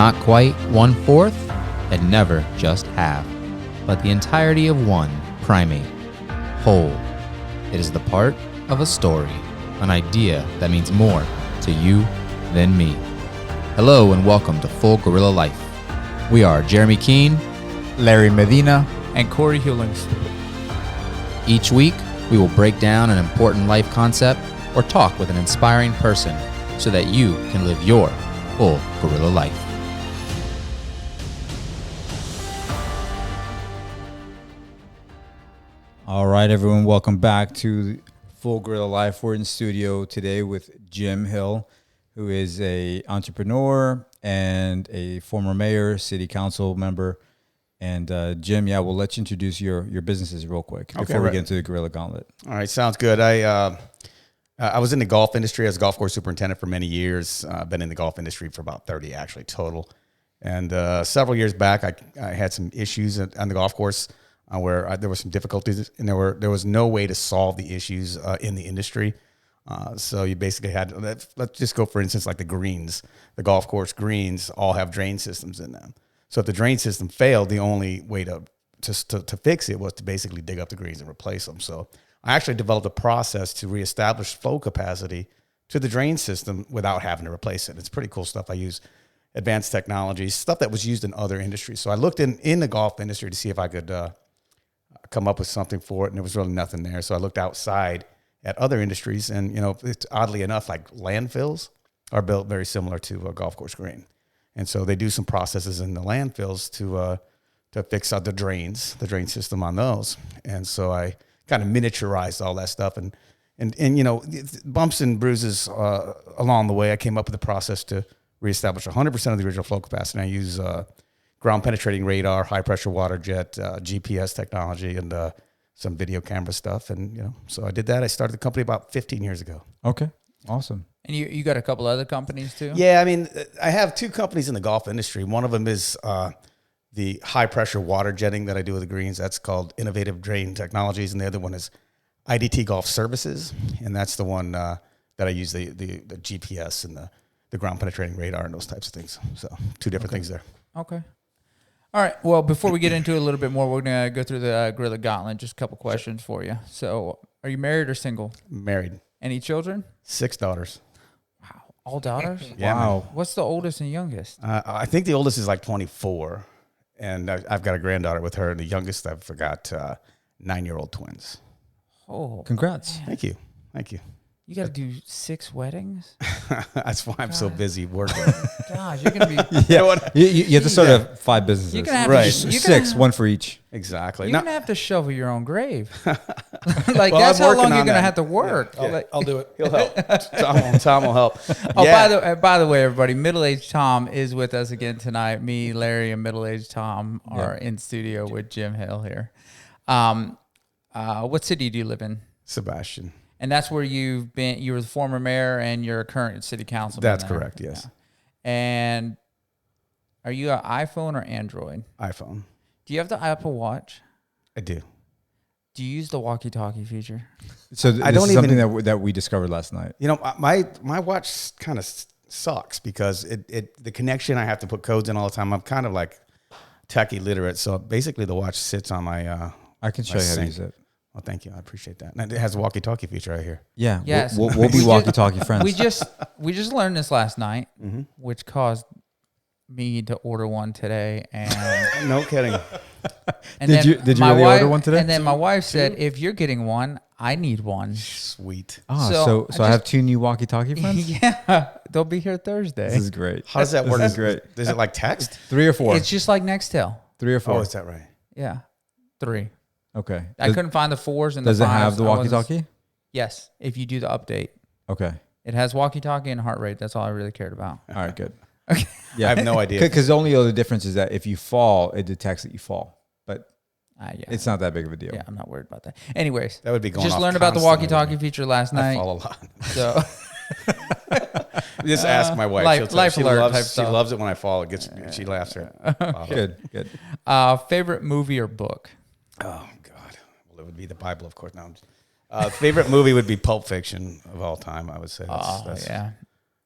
not quite 1/4 and never just half, but the entirety of one primate, whole. It is the part of a story, an idea that means more to you than me. Hello and welcome to Full Gorilla Life. We are Jeremy Keene, Larry Medina, and Corey Hewlings. Each week, we will break down an important life concept or talk with an inspiring person so that you can live your full gorilla life. All right, everyone, welcome back to Full Gorilla Life. We're in studio today with Jim Hill, who is an entrepreneur and a former mayor, city council member. And Jim, we'll let you introduce your businesses real quick before we get into the Gorilla Gauntlet. All right, sounds good. I was in the golf industry as a golf course superintendent for many years. I've been in the golf industry for about 30 actually total. And several years back, I had some issues on the golf course where there were some difficulties, and there was no way to solve the issues in the industry. So you basically had, let's just go for instance, like the greens. The golf course greens all have drain systems in them. So if the drain system failed, the only way to fix it was to basically dig up the greens and replace them. So I actually developed a process to reestablish flow capacity to the drain system without having to replace it. It's pretty cool stuff. I use advanced technology, stuff that was used in other industries. So I looked in the golf industry to see if I could come up with something for it, and there was really nothing there. So I looked outside at other industries, and it's oddly enough, like landfills are built very similar to a golf course green. And so they do some processes in the landfills to fix out the drain system on those. And so I kind of miniaturized all that stuff, and bumps and bruises along the way. I came up with a process to reestablish 100% of the original flow capacity. I use ground penetrating radar, high pressure water jet, GPS technology, and some video camera stuff. And so I did that. I started the company about 15 years ago. Okay, awesome. And you got a couple other companies too? Yeah, I mean, I have two companies in the golf industry. One of them is the high pressure water jetting that I do with the greens. That's called Innovative Drain Technologies. And the other one is IDT Golf Services. And that's the one that I use the GPS and the ground penetrating radar and those types of things. So two different things there. Okay. All right. Well, before we get into it a little bit more, we're going to go through the Gorilla Gauntlet. Just a couple questions for you. So are you married or single? Married. Any children? 6 daughters. Wow. All daughters? Yeah, wow. man. What's the oldest and youngest? I think the oldest is like 24. And I've got a granddaughter with her. And the youngest, I've got 9-year-old twins. Oh. Congrats. Man. Thank you. You got to do 6 weddings? That's why I'm so busy working. Gosh, you're going to be... You have to start have 5 businesses. You're gonna have Right. to, 6, one for each. Exactly. You're going to have to shovel your own grave. Like, Well, that's I'm how working long you're on going to that. have to work. I'll do it. He'll help. Tom will help. Oh, Yeah. by the way, everybody, Middle-Aged Tom is with us again tonight. Me, Larry, and Middle-Aged Tom are in studio with Jim Hill here. What city do you live in? Sebastian. And that's where you've been. You were the former mayor, and you're a current city councilman. That's there. correct, yes. Yeah. And are you an iPhone or Android? iPhone. Do you have the Apple Watch? I do. Do you use the walkie-talkie feature? So this don't is something even- that we discovered last night. My watch kind of sucks because the connection, I have to put codes in all the time. I'm kind of like tech illiterate. So basically the watch sits on my I can show my you how to sink. use it. Well, thank you. I appreciate that. And it has a walkie-talkie feature right here. Yeah. Yes. We'll We be just- walkie-talkie friends. We just learned this last night, Mm-hmm. which caused me to order one today, and No kidding. Did you my really wife, order one today? And then my wife said, "If you're getting one, I need one." Sweet. So I have 2 new walkie-talkie friends? Yeah, they'll be here Thursday. This is great. How does that work? This is great. Is it like text? 3 or 4? It's just like Nextel. 3 or 4. Oh, is that right? Yeah, 3. Okay. I couldn't find the 4s and the 5s. Does it have the I wasn't- walkie-talkie? Yes, if you do the update. Okay. It has walkie-talkie and heart rate. That's all I really cared about. All right, good. Okay. Yeah. I have no idea. Because the only other difference is that if you fall, it detects that you fall. But Yeah. it's not that big of a deal. Yeah, I'm not worried about that. Anyways, That would be going just off learned about the constantly. walkie-talkie feature last I night. fall a lot. So Just ask my wife. life- She'll tell- life she alert loves, type she stuff. loves it when I fall. It gets. She laughs her. Good. favorite movie or book? Oh God. Well, it would be the Bible, of course. Now, favorite movie would be Pulp Fiction of all time. I would say. That's, Yeah.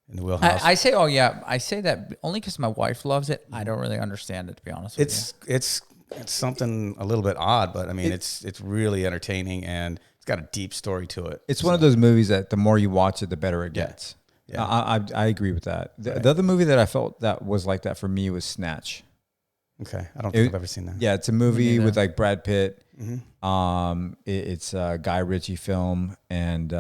in the wheelhouse. I say, oh yeah, I say that only because my wife loves it. I don't really understand it, to be honest with you. It's something a little bit odd, but I mean, it's really entertaining and it's got a deep story to it. It's one of those movies that the more you watch it, the better it gets. Yeah. I agree with that. The other movie that I felt that was like that for me was Snatch. Okay, I don't think I've ever seen that. Yeah, it's a movie with like Brad Pitt. Mm-hmm. It's a Guy Ritchie film, and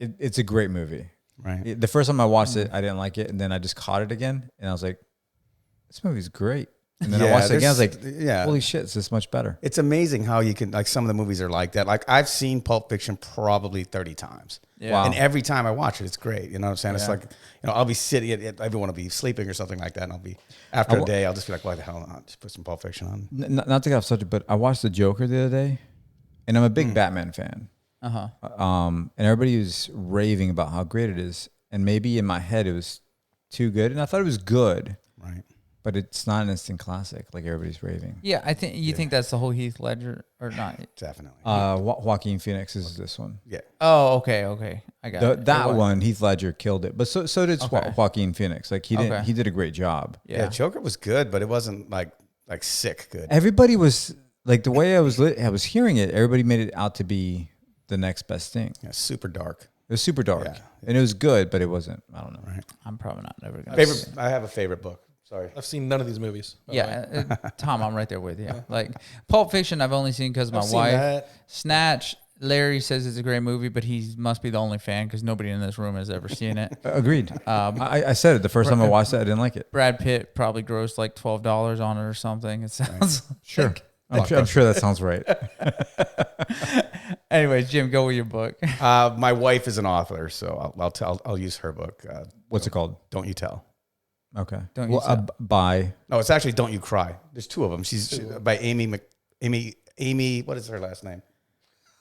it's a great movie. Right. The first time I watched it, I didn't like it, and then I just caught it again, and I was like, "This movie's great." And then I watched it again. I was like, "Holy shit, it's this much better." It's amazing how you can, like, some of the movies are like that. Like, I've seen Pulp Fiction probably 30 times. Yeah. Wow. And every time I watch it, it's great. You know what I'm saying? It's like, I'll be sitting, everyone will be sleeping or something like that. And I'll be, after a day, I'll just be like, why the hell not? Just put some Pulp Fiction on. Not to get off subject, but I watched The Joker the other day, and I'm a big Batman fan. And everybody was raving about how great it is. And maybe in my head, it was too good. And I thought it was good. Right. But it's not an instant classic like everybody's raving. Yeah, I think you think that's the whole Heath Ledger or not? Definitely. Joaquin Phoenix is this one. Yeah. Oh, okay. I got it. That one, Heath Ledger killed it. But so did Joaquin Phoenix. Like he did a great job. Yeah. Joker was good, but it wasn't like sick good. Everybody was like, the way I was hearing it, everybody made it out to be the next best thing. Yeah, super dark. It was super dark. Yeah. And it was good, but it wasn't. I don't know. Right. I'm probably never going to. I have a favorite book. Sorry. I've seen none of these movies. Yeah, Tom, I'm right there with you. Like Pulp Fiction, I've only seen because of my wife. That. Snatch, Larry says it's a great movie, but he must be the only fan because nobody in this room has ever seen it. Agreed. I said it the first time I watched it. I didn't like it. Brad Pitt probably grossed like $12 on it or something. It sounds sure. I'm sure that sounds right. Anyways, Jim, go with your book. My wife is an author, so I'll use her book. What's it called? Don't You Tell. Okay. Don't you tell. By. No, it's actually Don't You Cry. There's two of them. She's by Amy. What is her last name?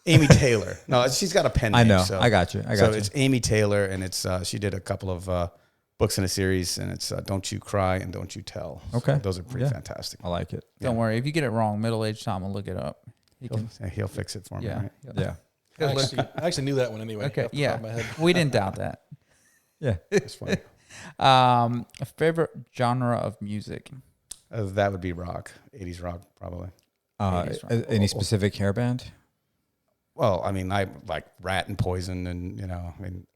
Amy Taylor. No, she's got a pen name. I know. So, I got you. So it's Amy Taylor, and it's she did a couple of books in a series, and it's Don't You Cry and Don't You Tell. Okay. So those are pretty fantastic. I like it. Don't worry. If you get it wrong, middle-aged Tom will look it up. He'll fix it for me. Right? Yeah. I actually knew that one anyway. Okay. Off the top of my head. We didn't doubt that. Yeah. It's funny. A favorite genre of music? That would be rock, 80s rock, probably. 80s rock. Any specific hair band? Well, I mean, I like Rat and Poison, and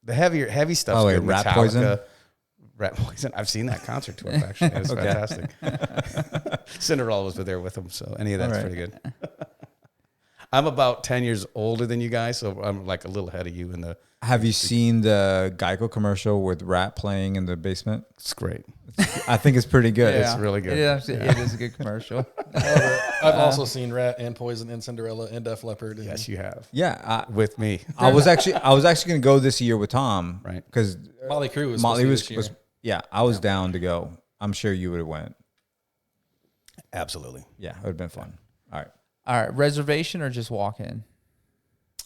the heavy stuff. Oh wait, Rat Poison. Rat Poison. I've seen that concert tour actually. It was fantastic. Cinderella was there with them, so any of that's pretty good. I'm about 10 years older than you guys, so I'm like a little ahead of you in the. Have you seen the Geico commercial with Rat playing in the basement? It's great. I think it's pretty good. It's really good. It is a good commercial. However, I've also seen Rat and Poison and Cinderella and Def Leppard. Yes, you have. Yeah, with me. I was actually going to go this year with Tom, right? Because Motley Crue was Motley was yeah. I was down to go. I'm sure you would have went. Absolutely. Yeah, it would have been fun. All right. Reservation or just walk in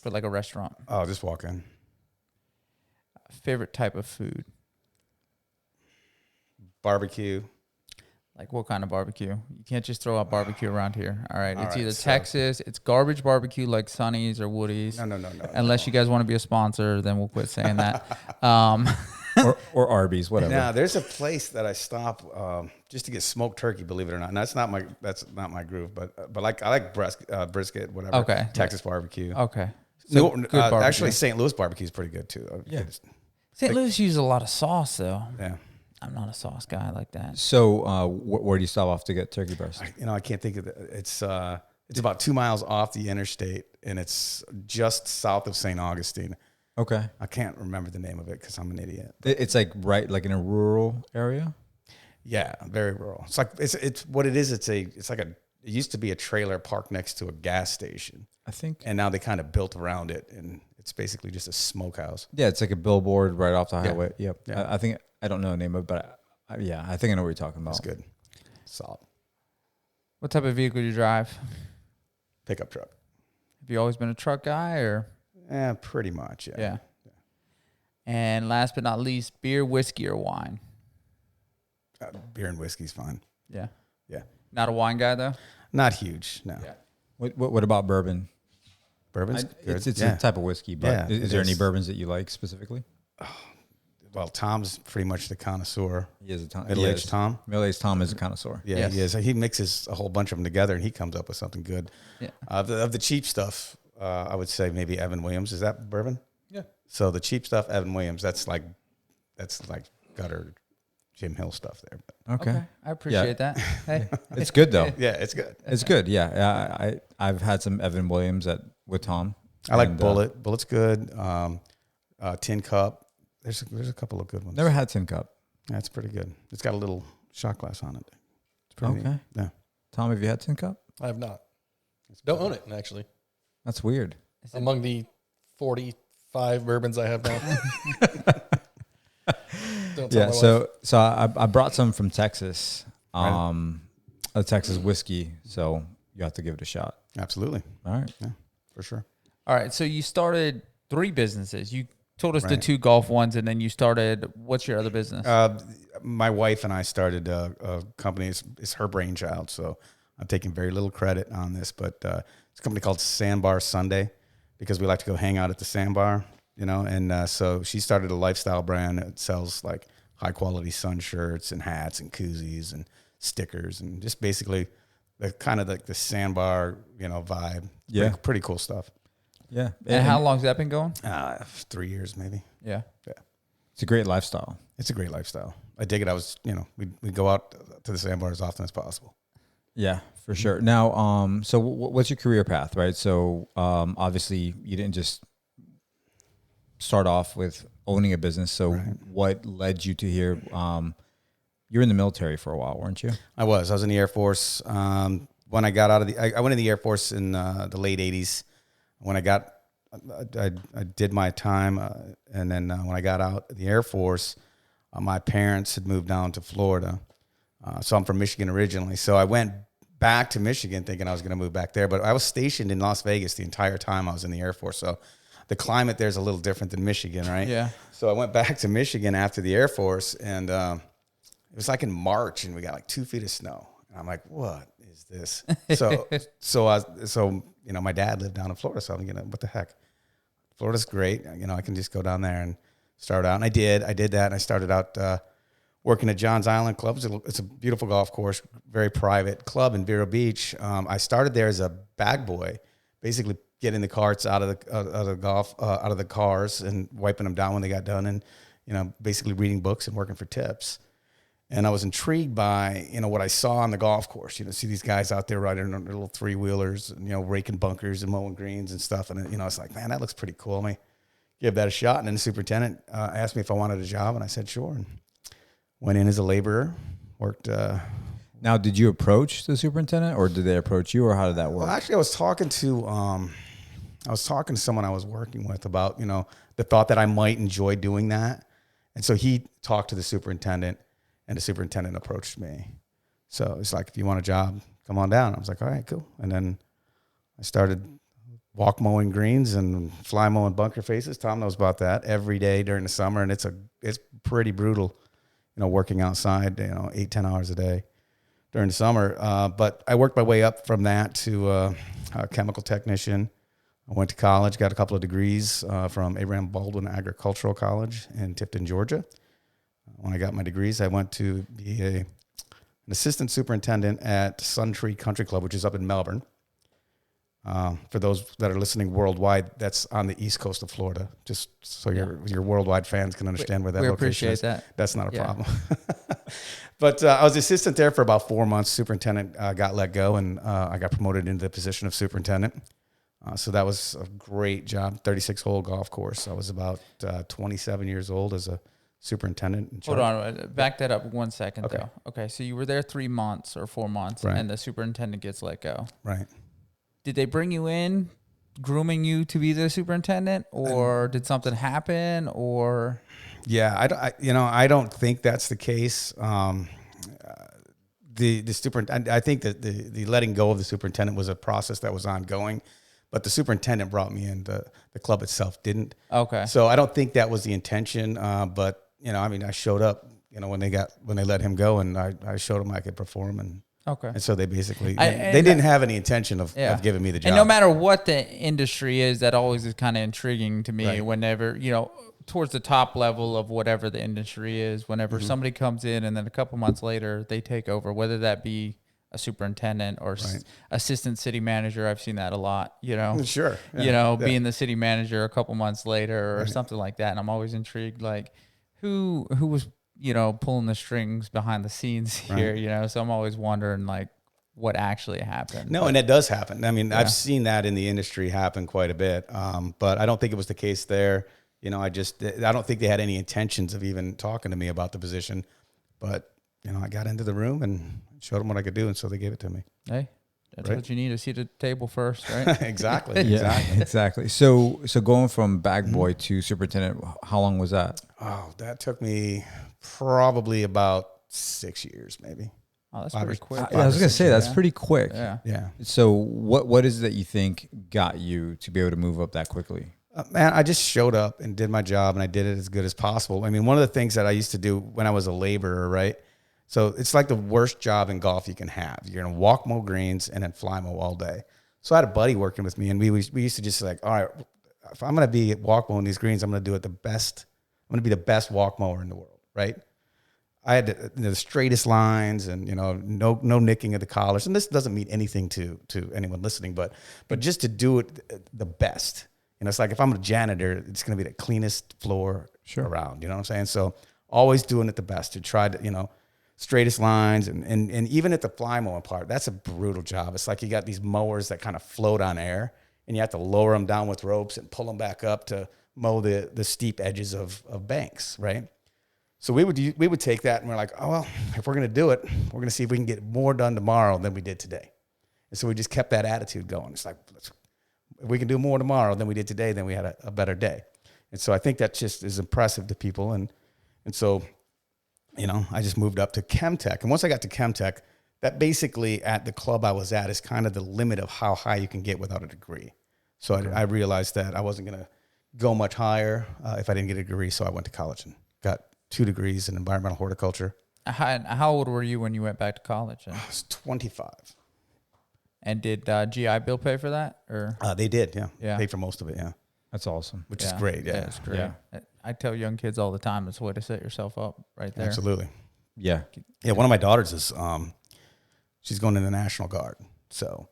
for like a restaurant? Oh, just walk in. Favorite type of food? Barbecue. Like what kind of barbecue? You can't just throw out barbecue around here. All right. It's either Texas, it's garbage barbecue like Sonny's or Woody's. No. Unless you guys want to be a sponsor, then we'll quit saying that. or Arby's, whatever. Now, there's a place that I stop just to get smoked turkey, believe it or not. And that's not my groove, but like I like brisket, whatever. Okay. Texas barbecue. Okay. So good barbecue. Actually, St. Louis barbecue is pretty good too. Yeah. St. Louis uses a lot of sauce though. Yeah. I'm not a sauce guy like that. So where do you stop off to get turkey breast? I can't think of it. It's about 2 miles off the interstate, and it's just south of St. Augustine. Okay. I can't remember the name of it because I'm an idiot. It's like like in a rural area. Yeah, very rural. It's like it's what it is. It used to be a trailer parked next to a gas station, I think. and now they kind of built around it, and it's basically just a smokehouse. Yeah, it's like a billboard right off the highway. Yep. Yeah. I think I don't know the name of it, but I think I know what you're talking about. That's good. Solid. What type of vehicle do you drive? Pickup truck. Have you always been a truck guy or? Yeah, pretty much. Yeah. And last but not least, beer, whiskey, or wine? Beer and whiskey's fine. Yeah. Yeah. Not a wine guy though? Not huge. No. Yeah. What about bourbon? Bourbon's good. It's a type of whiskey, but Yeah, is it there any is. bourbons that you like specifically? well, Tom's pretty much the connoisseur. He is a Tom. Middle-aged Tom. Middle-aged Tom is a connoisseur. Yeah, Yes. he is. He mixes a whole bunch of them together, and he comes up with something good. Yeah. Of the cheap stuff, I would say maybe Evan Williams. Is that bourbon? Yeah. So the cheap stuff, Evan Williams. That's like gutter Jim Hill stuff there. But Okay. I appreciate that. Hey, It's good though. yeah, it's good. It's good. Yeah. I've had some Evan Williams with Tom. I like And, Bullet. Bullet's good. Tin Cup. There's a couple of good ones. Never had Tin Cup. That's pretty good. It's got a little shot glass on it. It's pretty Okay. neat. Yeah. Tom, have you had Tin Cup? I have not. Don't own it, actually. That's weird. Among the 45 bourbons I have now. Don't tell Yeah. my So wife. I brought some from Texas, Right. a Texas whiskey. So you have to give it a shot. Absolutely. All right. Yeah, for sure. all right. So you started 3 businesses. You told us the Right. 2 golf ones, and then you started. What's your other business? My wife and I started a company. It's her brainchild, so I'm taking very little credit on this. But it's a company called Sandbar Sunday because we like to go hang out at the sandbar, And so she started a lifestyle brand that sells like high quality sun shirts and hats and koozies and stickers and just basically the kind of like the sandbar, vibe. Yeah. Pretty cool stuff. Yeah. and how long's that been going? 3 years maybe. Yeah. It's a great lifestyle. It's a great lifestyle. I dig it. We go out to the sandbar as often as possible. Yeah, for sure. Now, so what's your career path, right? So obviously you didn't just start off with owning a business. So what led you to here? You're in the military for a while, weren't you? I was in the Air Force. When I got out of I went in the Air Force in the late 80s. When I did my time, and then when I got out of the Air Force, my parents had moved down to Florida. So I'm from Michigan originally. So I went back to Michigan thinking I was going to move back there, but I was stationed in Las Vegas the entire time I was in the Air Force. So the climate there is a little different than Michigan, right? Yeah. So I went back to Michigan after the Air Force, and it was like in March, and we got like 2 feet of snow. And I'm like, what is this? So my dad lived down in Florida, so I'm thinking, what the heck? Florida's great. I can just go down there and start out. And I did that, and I started out working at John's Island Club. It's a beautiful golf course, very private club in Vero Beach. I started there as a bag boy, basically getting the carts out of the cars and wiping them down when they got done, and basically reading books and working for tips. And I was intrigued by what I saw on the golf course. See these guys out there riding on their little 3-wheelers, and raking bunkers and mowing greens and stuff. And it's like, man, that looks pretty cool. Let me give that a shot. And then the superintendent asked me if I wanted a job, and I said sure. And went in as a laborer, worked. Now, did you approach the superintendent, or did they approach you, or how did that work? Well, actually, I was talking to someone I was working with about the thought that I might enjoy doing that, and so he talked to the superintendent, and the superintendent approached me. So it's like, if you want a job, come on down. I was like, all right, cool. And then I started walk mowing greens and fly mowing bunker faces. Tom knows about that every day during the summer, and it's pretty brutal, working outside, 8-10 hours a day during the summer. But I worked my way up from that to a chemical technician. I went to college, got a couple of degrees from Abraham Baldwin Agricultural College in Tifton, Georgia. When I got my degrees, I went to be an assistant superintendent at Sun Tree Country Club, which is up in Melbourne. For those that are listening worldwide, that's on the east coast of Florida. Just so your worldwide fans can understand where that location appreciate is. that. That's not a problem. But I was assistant there for about 4 months. Superintendent got let go, and I got promoted into the position of superintendent. So that was a great job. 36-hole golf course. I was about 27 years old as a superintendent. Hold on, back that up 1 second, Okay. though. Okay, so you were there 3 months or 4 months, Right. and the superintendent gets let go. Right. Did they bring you in, grooming you to be the superintendent, or did something happen, or? Yeah, I don't think that's the case. The superintendent, I think that the letting go of the superintendent was a process that was ongoing, but the superintendent brought me in. The club itself didn't. Okay. So I don't think that was the intention. But I showed up. When they let him go, and I showed them I could perform, and so they basically they didn't have any intention of giving me the job. And no matter what the industry is, that always is kind of intriguing to me. Right. Whenever towards the top level of whatever the industry is, whenever somebody comes in and then a couple months later they take over, whether that be a superintendent or assistant city manager. I've seen that a lot, Sure. Yeah. Being the city manager a couple months later or something like that. And I'm always intrigued, like who was, pulling the strings behind the scenes here, so I'm always wondering like what actually happened. No, and it does happen. I mean, I've seen that in the industry happen quite a bit. But I don't think it was the case there. I don't think they had any intentions of even talking to me about the position, but I got into the room and showed them what I could do, and so they gave it to me. Hey, that's what you need, to see the table first, right? Exactly. Exactly. So going from bag boy to superintendent, how long was that? Oh, that took me probably about 6 years, maybe. Oh, that's pretty quick. I was going to say, that's pretty quick. Yeah. So what is it that you think got you to be able to move up that quickly? Man, I just showed up and did my job, and I did it as good as possible. I mean, one of the things that I used to do when I was a laborer, right? So it's like the worst job in golf you can have. You're going to walk mow greens and then fly mow all day. So I had a buddy working with me, and we used to just like, all right, if I'm going to be walk mowing these greens, I'm going to do it the best. I'm going to be the best walk mower in the world, right? I had the straightest lines and, no nicking of the collars. And this doesn't mean anything to anyone listening, but just to do it the best. It's like if I'm a janitor, it's going to be the cleanest floor around. You know what I'm saying? So always doing it the best to try to, straightest lines. And even at the fly mowing part, that's a brutal job. It's like you got these mowers that kind of float on air, and you have to lower them down with ropes and pull them back up to mow the steep edges of banks, right? So we would take that and we're like, oh, well, if we're going to do it, we're going to see if we can get more done tomorrow than we did today. And so we just kept that attitude going. It's like, if we can do more tomorrow than we did today, then we had a better day. And so I think that just is impressive to people. And so, I just moved up to Chemtech. And once I got to Chemtech, that basically at the club I was at is kind of the limit of how high you can get without a degree. So I realized that I wasn't going to go much higher if I didn't get a degree. So I went to college and got 2 degrees in environmental horticulture. How old were you when you went back to college? I was 25. And did GI Bill pay for that? Or they did, yeah. Paid for most of it, yeah. That's awesome. Which is great, yeah. It's great. Yeah. I tell young kids all the time, it's a way to set yourself up right there. Absolutely. Yeah. Yeah, one of my daughters is, she's going in the National Guard. So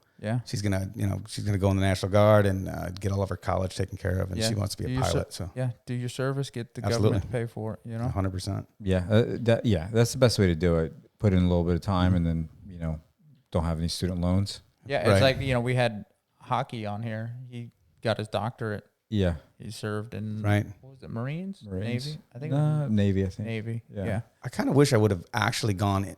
she's gonna go in the National Guard and get all of her college taken care of, and she wants to be a pilot. So do your service, get the government to pay for it. 100%. Yeah, that's the best way to do it. Put in a little bit of time, and then don't have any student loans. Yeah, it's like we had hockey on here. He got his doctorate. Yeah, he served in what was it Marines? Navy? I think Navy. I think Navy. Yeah. I kind of wish I would have actually gone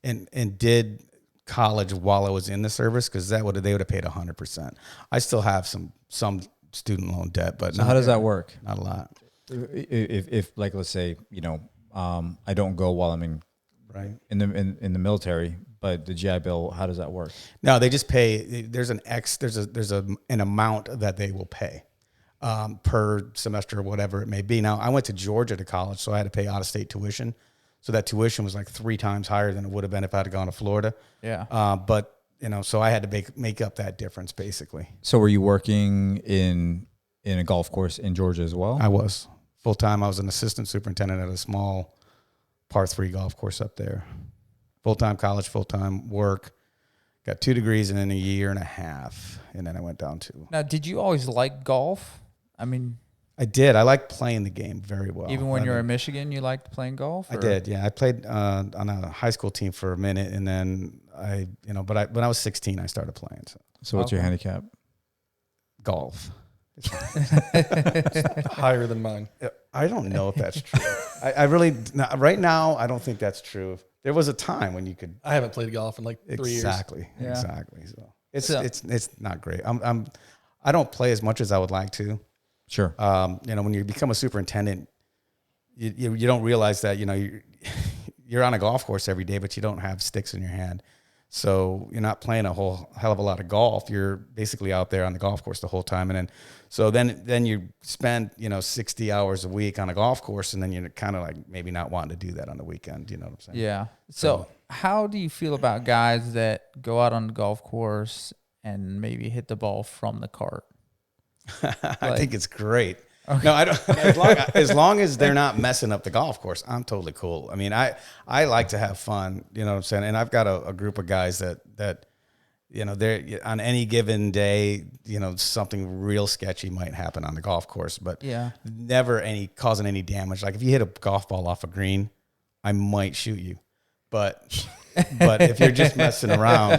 and did college while I was in the service, because they would have paid 100%. I still have some student loan debt, but so how does that work? Not a lot. If like, let's say I don't go while I'm in the military, but the GI Bill, how does that work? No, they just pay. There's an amount that they will pay per semester or whatever it may be. Now I went to Georgia to college, so I had to pay out of state tuition. So that tuition was like 3 times higher than it would have been if I had gone to Florida. Yeah. But so I had to make up that difference basically. So were you working in a golf course in Georgia as well? I was full time. I was an assistant superintendent at a small par 3 golf course up there. Full time college, full time work. Got 2 degrees in a year and a half, and then I went down to. Now, did you always like golf? I mean, I did. I liked playing the game very well. Even when you were in Michigan, you liked playing golf? I did, yeah. I played on a high school team for a minute, and then when I was 16, I started playing. So what's your handicap? Golf. Higher than mine. I don't know if that's true. I really, right now, I don't think that's true. There was a time when you could. I haven't played golf in like 3 years. Exactly. So it's not great. I don't play as much as I would like to. Sure. When you become a superintendent, you don't realize that you're on a golf course every day, but you don't have sticks in your hand. So you're not playing a whole hell of a lot of golf. You're basically out there on the golf course the whole time. And then you spend, 60 hours a week on a golf course, and then you're kind of like maybe not wanting to do that on the weekend. You know what I'm saying? Yeah. So how do you feel about guys that go out on the golf course and maybe hit the ball from the cart? I think it's great. No, I don't. As long as they're not messing up the golf course, I'm totally cool. I mean, I like to have fun. You know what I'm saying? And I've got a group of guys that you know, they're on any given day, you know, something real sketchy might happen on the golf course, but never causing any damage. Like if you hit a golf ball off a green, I might shoot you, but if you're just messing around,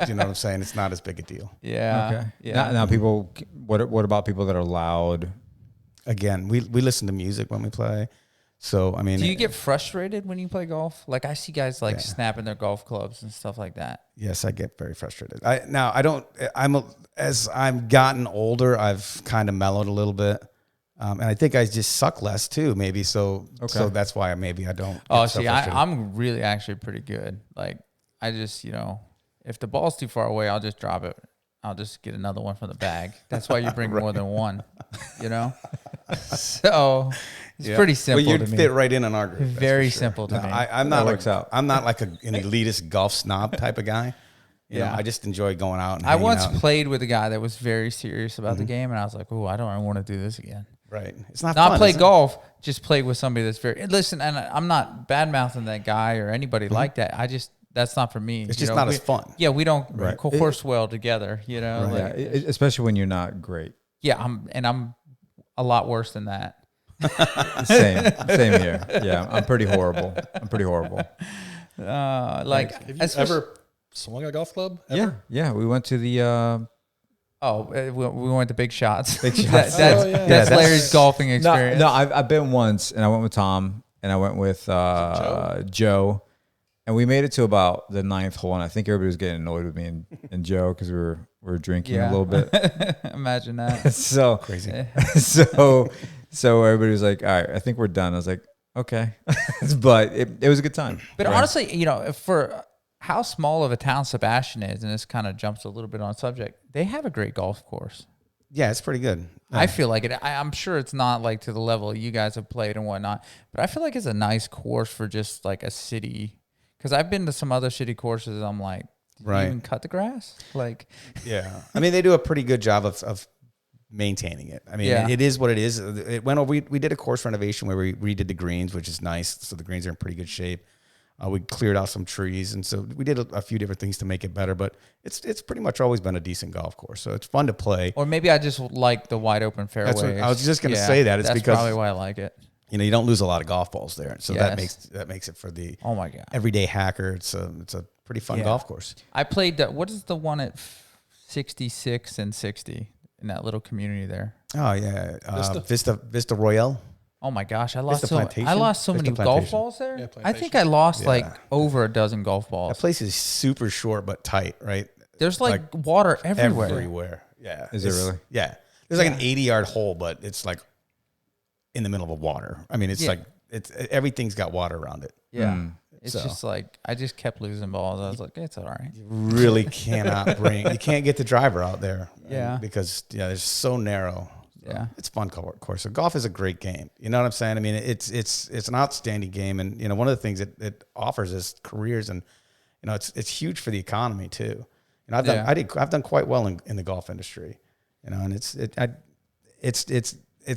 you know what I'm saying? It's not as big a deal. Yeah. Okay. Yeah. Now people, what about people that are loud? Again, we listen to music when we play. So, I mean, do you get frustrated when you play golf? Like I see guys like snapping their golf clubs and stuff like that. Yes, I get very frustrated. As I've gotten older, I've kind of mellowed a little bit. And I think I just suck less too, maybe. So that's why maybe I don't. Oh, see, I'm really actually pretty good. Like I just, you know, if the ball's too far away, I'll just drop it. I'll just get another one from the bag. That's why you bring more than one, you know? So it's pretty simple well, to you'd me. fit right in on our group. Very simple to me. I'm not works out. I'm not like an elitist golf snob type of guy. You know, I just enjoy going out and I once out. played with a guy that was very serious about the game, and I was like, oh, I don't want to do this again. Right. It's not Not fun, play is it? golf, just play with somebody that's very... Listen, and I'm not bad-mouthing that guy or anybody like that. That's not for me. It's just not as fun. Yeah, we don't course well together, you know? Right. Like, Especially when you're not great. yeah, I'm a lot worse than that. Same here. Yeah, I'm pretty horrible. Like, Have you ever swung a golf club? Ever? Yeah. We went to the. We went to Big Shots. Big Shots. That's Larry's golfing experience. No, I've been once, and I went with Tom, and I went with Joe, and we made it to about the 9th hole, and I think everybody was getting annoyed with me and Joe because we were drinking a little bit. Imagine that. So Crazy. So everybody was like, "All right, I think we're done." I was like, "Okay," but it was a good time. But honestly, you know, for how small of a town Sebastian is, and this kind of jumps a little bit on subject, they have a great golf course. Yeah, it's pretty good. I feel like it. I'm sure it's not like to the level you guys have played and whatnot, but I feel like it's a nice course for just like a city. Because I've been to some other city courses, and I'm like, do you even cut the grass? Like, yeah. I mean, they do a pretty good job of maintaining it. I mean, it is what it is. It went over. We did a course renovation where we redid the greens, which is nice. So the greens are in pretty good shape. We cleared out some trees, and so we did a few different things to make it better. But it's pretty much always been a decent golf course, so it's fun to play. Or maybe I just like the wide open fairways. That's what, I was just going to say that. It's that's because probably why I like it. You know, you don't lose a lot of golf balls there, so Yes. that makes it for the Oh my god. everyday hacker. It's a pretty fun golf course. I played what is the one at 66 and 60 in that little community there? Oh yeah, Vista Royale. Oh my gosh, I lost Vista Plantation? so many Vista golf Plantation. balls there. Yeah, I think I lost like Yeah. over a dozen golf balls. That place is super short but tight, right? There's like water everywhere. Everywhere. Yeah. Is it really? Yeah. There's like an 80-yard hole, but it's like in the middle of water. I mean, it's like everything's got water around it. Yeah. It's So. just like I just kept losing balls. I was like, it's all right. You really cannot you can't get the driver out there. Yeah. Because it's so narrow. Yeah. It's a fun course. So golf is a great game. You know what I'm saying? I mean, it's an outstanding game, and you know, one of the things it offers is careers, and you know, it's huge for the economy too. And I've done quite well in the golf industry. You know, and it's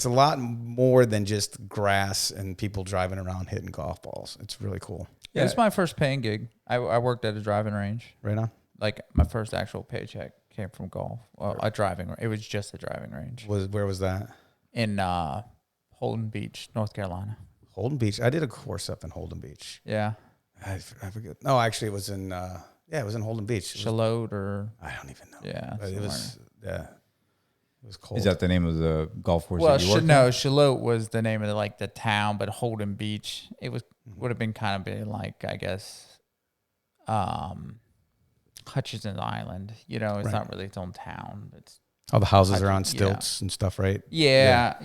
a lot more than just grass and people driving around hitting golf balls. It's really cool. Yeah, this is my first paying gig. I worked at a driving range. Right on. Like my first actual paycheck came from golf. Well, it was just a driving range Where was that? in Holden Beach, North Carolina. Holden Beach. I did a course up in Holden Beach. Yeah, I forget. No, actually, it was in Holden Beach. Shallotte or I don't even know. yeah. But it was It was cold. Is that the name of the golf course? Well, that you worked no, at? Shallotte was the name of the town, but Holden Beach, it would have been kind of been like, I guess, Hutchinson Island. You know, it's not really its own town. It's all the houses are on stilts and stuff, right? yeah.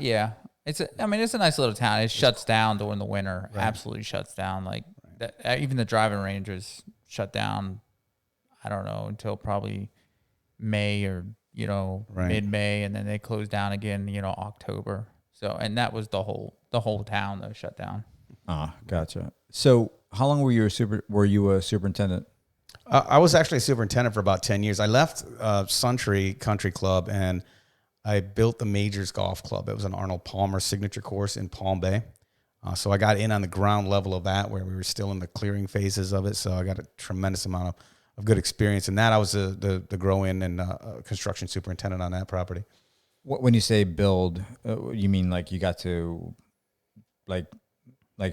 It's a nice little town. It shuts down during the winter. Right. Absolutely shuts down. Like even the driving range is shut down. I don't know until probably May or mid-May, and then they close down again. October. So and that was the whole town that was shut down. Ah, gotcha. So how long were you a superintendent? I was actually a superintendent for about 10 years. I left Suntree Country Club, and I built the Majors Golf Club. It was an Arnold Palmer signature course in Palm Bay. So I got in on the ground level of that, where we were still in the clearing phases of it. So I got a tremendous amount of good experience in that. I was the grow-in and construction superintendent on that property. When you say build, you mean like you got to like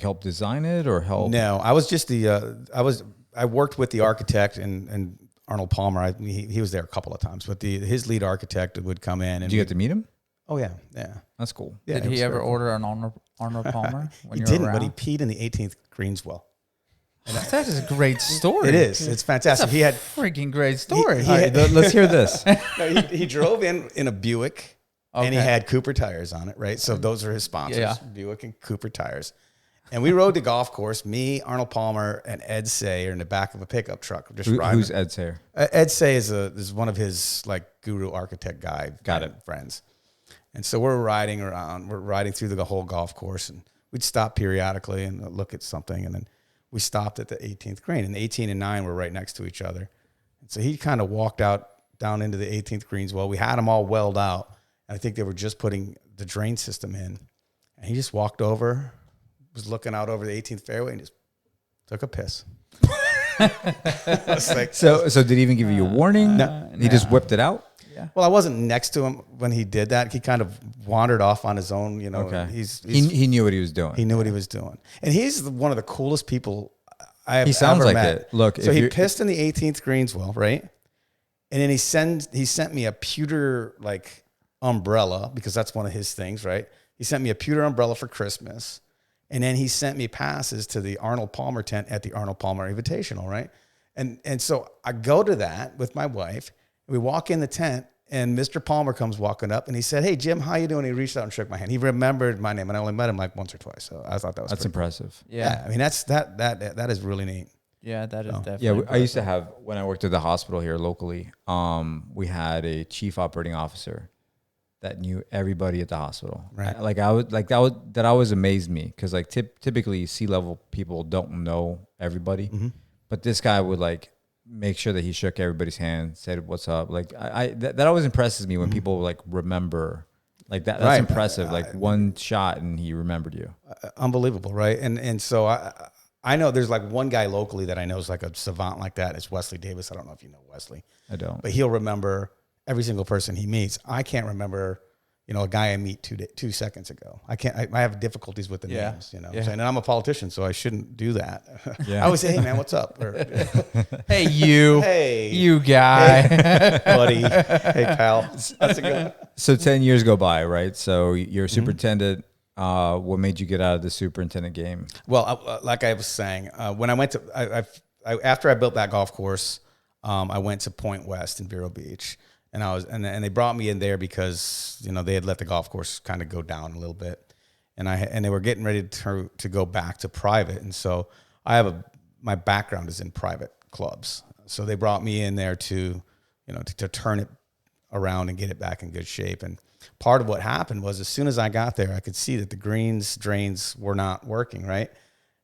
help design it or help? No, I was just I worked with the architect and Arnold Palmer. He was there a couple of times, but his lead architect would come in. And Did you get to meet him? Oh yeah. That's cool. Yeah, Did he ever order an Arnold Palmer when He you were didn't, around? but he peed in the 18th greens well. That is a great story. It is. It's fantastic. He had freaking great story. All right, let's hear this. no, he drove in a Buick, and he Okay. had Cooper tires on it, right? So those are his sponsors, Yeah. Buick and Cooper tires. And we rode the golf course. Me, Arnold Palmer, and Ed Say are in the back of a pickup truck, just riding. Who's Ed Sayer? Ed Say is one of his like guru architect guy friends. And so we're riding around. We're riding through the whole golf course, and we'd stop periodically and look at something. And then we stopped at the 18th green, and 18 and 9 were right next to each other. And so he kind of walked out down into the 18th greens well. We had them all welled out, and I think they were just putting the drain system in. And he just walked over, was looking out over the 18th fairway, and just took a piss. I was like, So did he even give you a warning? No. He just whipped it out? well, I wasn't next to him when he did that. He kind of wandered off on his own, you know. Okay. He He knew what he was doing. knew what he was doing. And he's one of the coolest people I have He sounds ever like met. it. Look, so if he you're- pissed in the 18th greens well, right? And then he sent me a pewter like umbrella, because that's one of his things, right? He sent me a pewter umbrella for Christmas. And then he sent me passes to the Arnold Palmer tent at the Arnold Palmer Invitational, right? And so I go to that with my wife. We walk in the tent, and Mr. Palmer comes walking up, and he said, "Hey, Jim, how you doing?" He reached out and shook my hand. He remembered my name, and I only met him like once or twice. So I thought that was That's pretty cool. impressive. Yeah, I mean that is really neat. Yeah, that is definitely. Yeah, I used to have, when I worked at the hospital here locally, we had a chief operating officer that knew everybody at the hospital. Right. That always amazed me, because like typically C-level people don't know everybody, but this guy would like make sure that he shook everybody's hand, said what's up. Like that always impresses me when people like remember like that. That's Right. impressive. Like one shot and he remembered you. Unbelievable, right? And so I know there's like one guy locally that I know is like a savant like that. It's Wesley Davis. I don't know if you know Wesley. I don't. But he'll remember every single person he meets. I can't remember, a guy I meet 2 seconds ago. I have difficulties with the Yeah. names, Yeah. And I'm a politician, so I shouldn't do that. Yeah. I always say, "Hey man, what's up?" Or, Hey, you. "Hey, You guy. buddy. Hey, pal." That's a good one. So 10 years go by, right? So you're a superintendent. What made you get out of the superintendent game? Well, like I was saying, when I went to, after I built that golf course, I went to Point West in Vero Beach, and and they brought me in there because they had let the golf course kind of go down a little bit, and they were getting ready to go back to private, and so my background is in private clubs, so they brought me in there to turn it around and get it back in good shape. And part of what happened was, as soon as I got there, I could see that the drains were not working, right?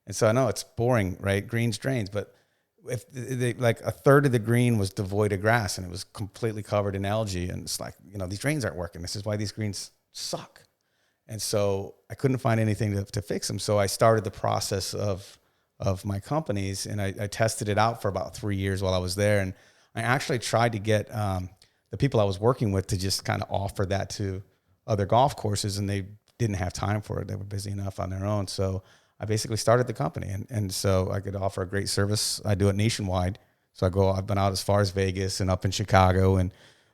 And so I know it's boring, right? Greens, drains, but if like a third of the green was devoid of grass and it was completely covered in algae, and it's like, these drains aren't working. This is why these greens suck. And so I couldn't find anything to fix them. So I started the process of my companies, and I tested it out for about 3 years while I was there. And I actually tried to get the people I was working with to just kind of offer that to other golf courses, and they didn't have time for it. They were busy enough on their own. So I basically started the company, and so I could offer a great service. I do it nationwide. So I've been out as far as Vegas and up in Chicago and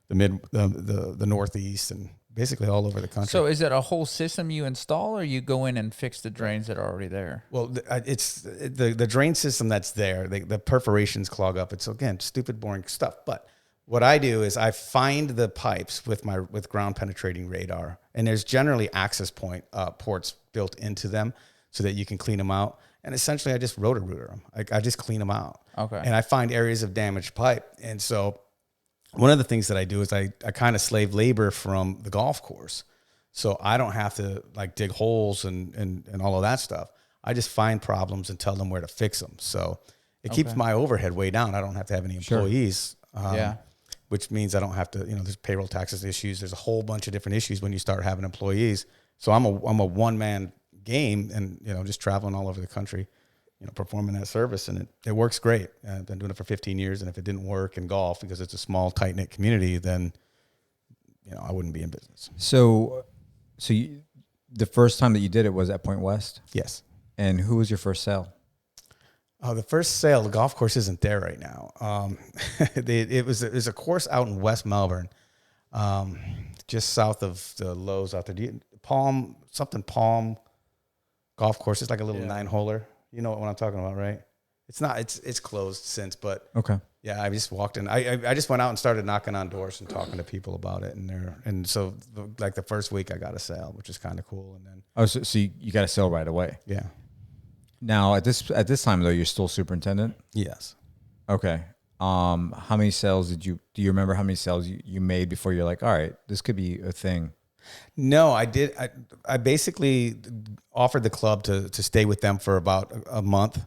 the Northeast, and basically all over the country. So is it a whole system you install, or you go in and fix the drains that are already there? Well, it's the drain system that's there. The perforations clog up. It's, again, stupid, boring stuff. But what I do is I find the pipes with ground penetrating radar, and there's generally access point ports built into them so that you can clean them out. And essentially, I just rotor-rooter them. I just clean them out. Okay. And I find areas of damaged pipe. And so one of the things that I do is I kind of slave labor from the golf course. So I don't have to like dig holes and all of that stuff. I just find problems and tell them where to fix them. So it keeps my overhead way down. I don't have to have any employees. Yeah. which means I don't have to, there's payroll taxes issues. There's a whole bunch of different issues when you start having employees. So I'm a one-man game and, just traveling all over the country, performing that service. And it works great. I've been doing it for 15 years. And if it didn't work in golf because it's a small, tight-knit community, then, I wouldn't be in business. So the first time that you did it was at Point West? Yes. And who was your first sale? Oh, the first sale, the golf course isn't there right now. It was a course out in West Melbourne, just south of the Lowe's out there. Palm golf course. It's like a little 9-holer. You know what I'm talking about, right? It's not. It's closed since, but okay. Yeah, I just walked in. I just went out and started knocking on doors and talking to people about it, and so like the first week I got a sale, which is kind of cool. And then so you got a sale right away. Yeah. Now at this time though, you're still superintendent? Yes. Okay. How many sales do you remember how many sales you made before you're like, all right, this could be a thing? No, I did. I basically offered the club to stay with them for about a month,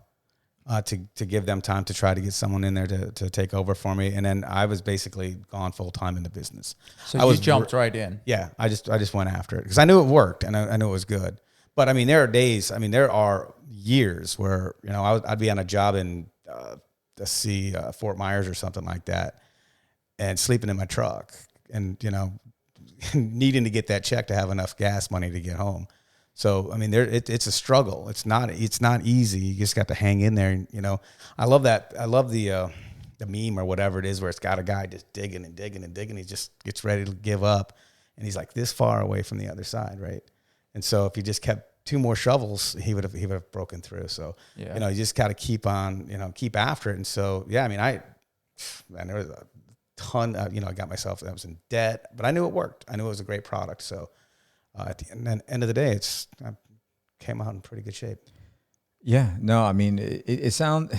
to give them time to try to get someone in there to take over for me. And then I was basically gone full time in the business. So you jumped right in. Yeah. I just went after it because I knew it worked and I knew it was good. But I mean, there are years where, I'd be on a job in, Fort Myers or something like that and sleeping in my truck and, needing to get that check to have enough gas money to get home. So, I mean, it's a struggle. It's not easy. You just got to hang in there. And, I love that. I love the meme or whatever it is where it's got a guy just digging and digging and digging. He just gets ready to give up. And he's like this far away from the other side. Right. And so if he just kept 2 more shovels, he would have broken through. So, you just got to keep on, keep after it. And so, yeah, I mean, there was a ton of, I got myself, I was in debt, but I knew it worked. I knew it was a great product. So, at the end of the day, I came out in pretty good shape. Yeah, no, I mean, it sounds,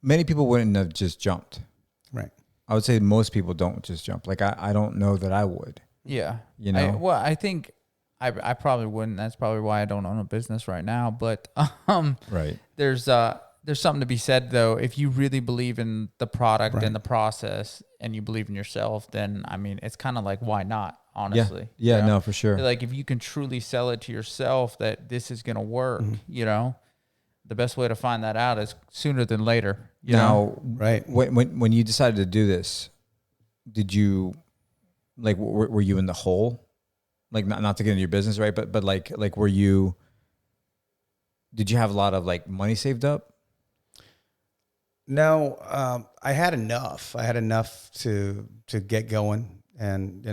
many people wouldn't have just jumped. Right. I would say most people don't just jump. Like, I don't know that I would. Yeah. I think I probably wouldn't. That's probably why I don't own a business right now. But right. There's something to be said, though. If you really believe in the product and the process and you believe in yourself, then, I mean, it's kind of like, why not? Honestly. Yeah, no, for sure. Like if you can truly sell it to yourself that this is going to work, the best way to find that out is sooner than later. You know? Right. When you decided to do this, did you were you in the hole? Like not to get into your business, right? But like did you have a lot of like money saved up? No, I had enough. I had enough to get going, and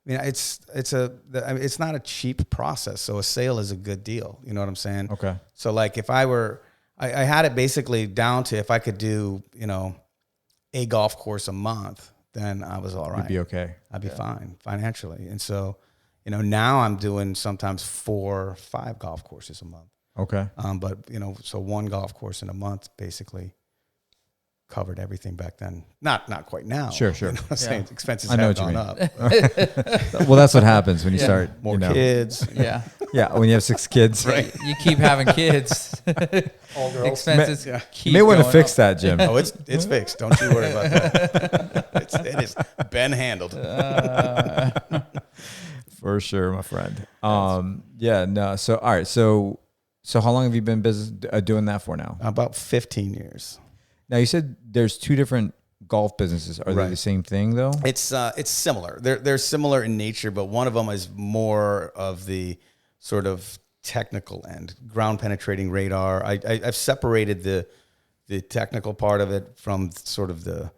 I mean, it's not a cheap process. So a sale is a good deal. You know what I'm saying? Okay. So like if I had it basically down to if I could do, a golf course a month, then I was all right. You'd be okay. I'd be fine financially. And so, now I'm doing sometimes 4 or 5 golf courses a month. Okay. But so 1 golf course in a month basically covered everything back then. Not quite now. Sure. Expenses I know have what you gone up. Well, that's what happens when you start More kids. Yeah. Yeah, when you have 6 kids. Right. You keep having kids. All girls. Expenses keep You may want to going fix up. that, Jim. Oh, it's fixed. Don't you worry about that. It has been handled. For sure, my friend. Yeah, no. So, all right. So how long have you been doing that for now? About 15 years. Now, you said there's 2 different golf businesses. Are they the same thing though? It's similar. They're similar in nature, but one of them is more of the sort of technical end, ground penetrating radar. I've separated the technical part of it from sort of the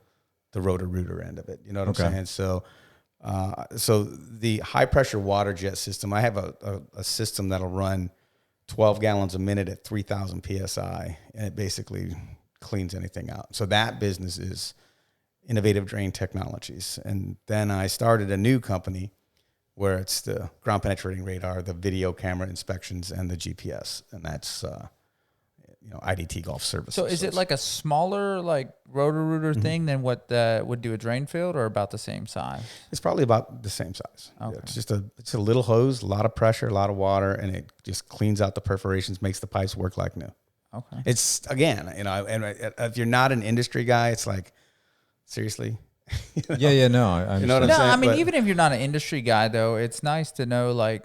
rotor-rooter end of it. You know what I'm saying? So the high pressure water jet system, I have a system that'll run 12 gallons a minute at 3,000 PSI, and it basically cleans anything out. So that business is Innovative Drain Technologies. And then I started a new company where it's the ground penetrating radar, the video camera inspections, and the GPS. And that's, IDT Golf Services. So is it like a smaller like rotor-rooter thing than what would do a drain field, or about the same size? It's probably about the same size. Okay. Yeah, it's a little hose, a lot of pressure, a lot of water, and it just cleans out the perforations, makes the pipes work like new. Okay. It's, again, and if you're not an industry guy, it's like, seriously. No, I You know what I'm No, saying? I mean, But- even if you're not an industry guy, though, it's nice to know, like,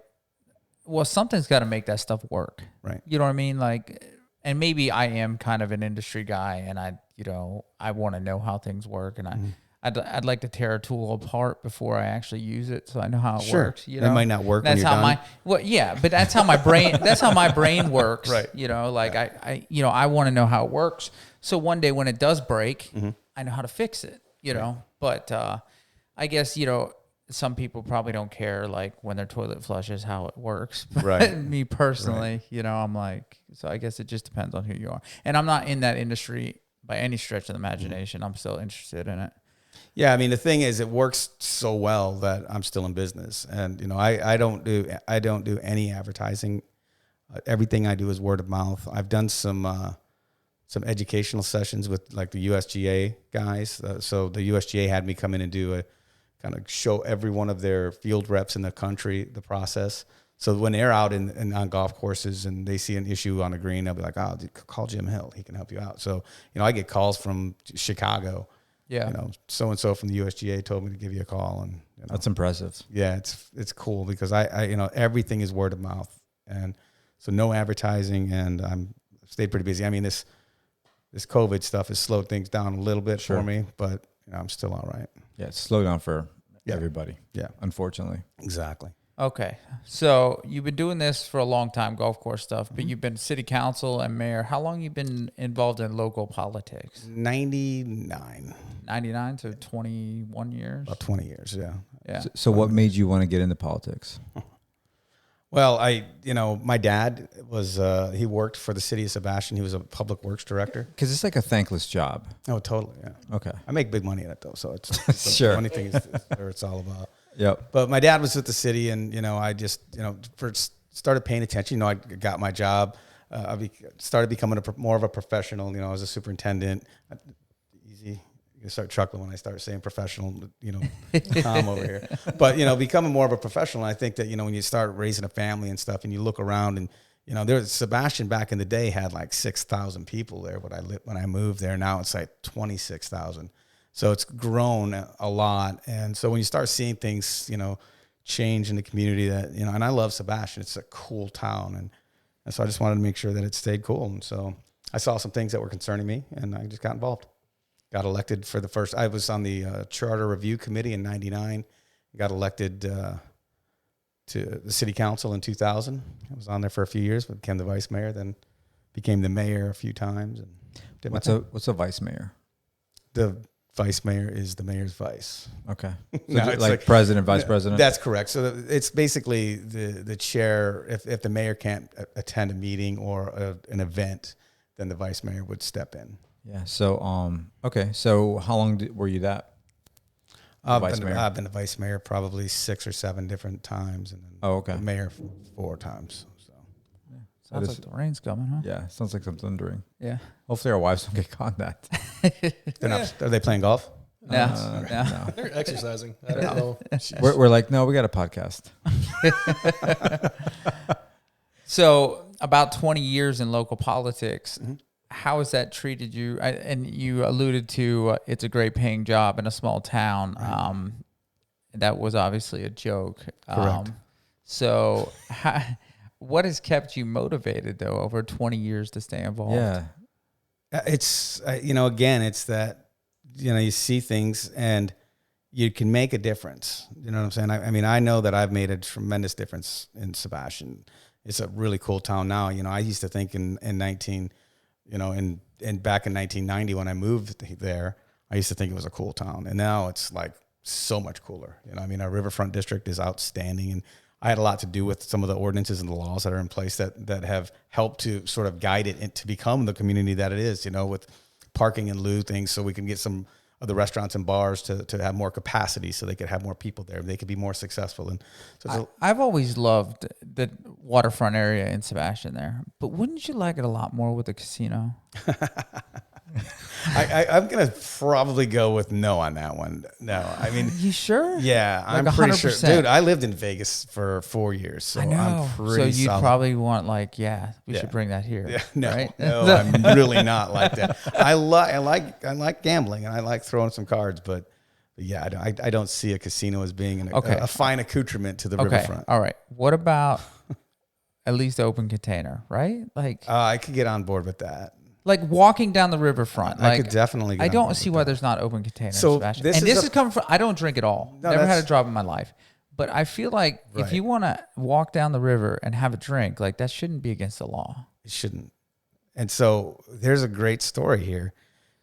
well, something's got to make that stuff work. Right. You know what I mean? Like, and maybe I am kind of an industry guy, and I want to know how things work, and I'd like to tear a tool apart before I actually use it, so I know how it Sure. works. You It know, might not work when That's you're how done. but that's how my brain. That's how my brain works. Right. You know, like I want to know how it works, so one day when it does break, Mm-hmm. I know how to fix it. You know, but I guess some people probably don't care, like when their toilet flushes, how it works. But Right. me personally, I'm like, so I guess it just depends on who you are. And I'm not in that industry by any stretch of the imagination. I'm still interested in it. Yeah, I mean, the thing is, it works so well that I'm still in business, and I don't do any advertising. Everything I do is word of mouth. I've done some educational sessions with like the USGA guys. So the USGA had me come in and do a kind of show every one of their field reps in the country the process. So when they're out on golf courses and they see an issue on the green, they'll be like, "Oh, call Jim Hill. He can help you out." So I get calls from Chicago. Yeah. So and so from the USGA told me to give you a call, and That's impressive. yeah, it's cool because I everything is word of mouth, and so no advertising, and I'm stayed pretty busy. I mean, this COVID stuff has slowed things down a little bit for me, but I'm still all right. Yeah, it's slow down for everybody. Yeah, Unfortunately. exactly. Okay. So you've been doing this for a long time, golf course stuff, but you've been city council and mayor. How long you been involved in local politics? 99, 99 to 21 years. about 20 years. Yeah. Yeah. So what made you want to get into politics? Well, my dad was, he worked for the city of Sebastian. He was a public works director. Because it's like a thankless job. Oh, totally. Yeah. Okay. I make big money in it though. So it's Sure. The only thing is what it's all about. Yep. But my dad was with the city, and I just first started paying attention. I got my job. Started becoming more of a professional. I was a superintendent. Easy. You start chuckling when I start saying professional. Tom over here. But becoming more of a professional. I think that when you start raising a family and stuff, and you look around, and there's Sebastian back in the day had like 6,000 people there. When I moved there, now it's like 26,000. So it's grown a lot. And so when you start seeing things, change in the community that, and I love Sebastian, it's a cool town. And so I just wanted to make sure that it stayed cool. And so I saw some things that were concerning me, and I just got involved. Got elected I was on the Charter Review Committee in 99, got elected to the city council in 2000. I was on there for a few years, but became the vice mayor, then became the mayor a few times. And did What's a vice mayor? The vice mayor is the mayor's vice. Okay. So No, like, it's president, vice president? That's correct. So it's basically the chair. If the mayor can't attend a meeting or an event, then the vice mayor would step in. Yeah. So, okay. So how long were you that? I've vice mayor? been the vice mayor probably 6 or 7 different times, and then Okay. the mayor 4 times. So Sounds like the rain's coming, huh? Yeah. Sounds like something thundering. Yeah. Hopefully our wives don't get caught in that. they're not. Are they playing golf? No. No. They're exercising. I don't know. We're like, no, we got a podcast. So about 20 years in local politics. How has that treated you? And you alluded to it's a great paying job in a small town. That was obviously a joke. Correct. So what has kept you motivated, though, over 20 years to stay involved? Yeah. It's again, it's that you see things and you can make a difference. You know what I'm saying? I mean, I know that I've made a tremendous difference in Sebastian. It's a really cool town now. I used to think in back in 1990 when I moved there, I used to think it was a cool town, and now it's like so much cooler. Our riverfront district is outstanding, and I had a lot to do with some of the ordinances and the laws that are in place that have helped to sort of guide it to become the community that it is. With parking and lieu things, so we can get some of the restaurants and bars to have more capacity, so they could have more people there. They could be more successful. And so I've always loved the waterfront area in Sebastian there, but wouldn't you like it a lot more with a casino? I'm gonna probably go with no on that one. No, I mean, You sure? yeah, Like I'm pretty sure, 100%. dude. I lived in Vegas for 4 years, so I know. I'm So pretty you'd solid. probably want like, we Yeah. should bring that here. Yeah, no, right? no, I'm really not like that. I like gambling and I like throwing some cards, but yeah, I don't see a casino as being a fine accoutrement to the Okay. riverfront. All right. What about at least open container, right? Like I could get on board with that. like walking down the riverfront. I Like, could definitely get I on don't board see with why that. there's not open container. So Sebastian. this And is this a- is coming from, I don't drink at all. No, Never had a that's- drop in my life. But I feel like if Right. you want to walk down the river and have a drink, like that shouldn't be against the law. It shouldn't. And so there's a great story here.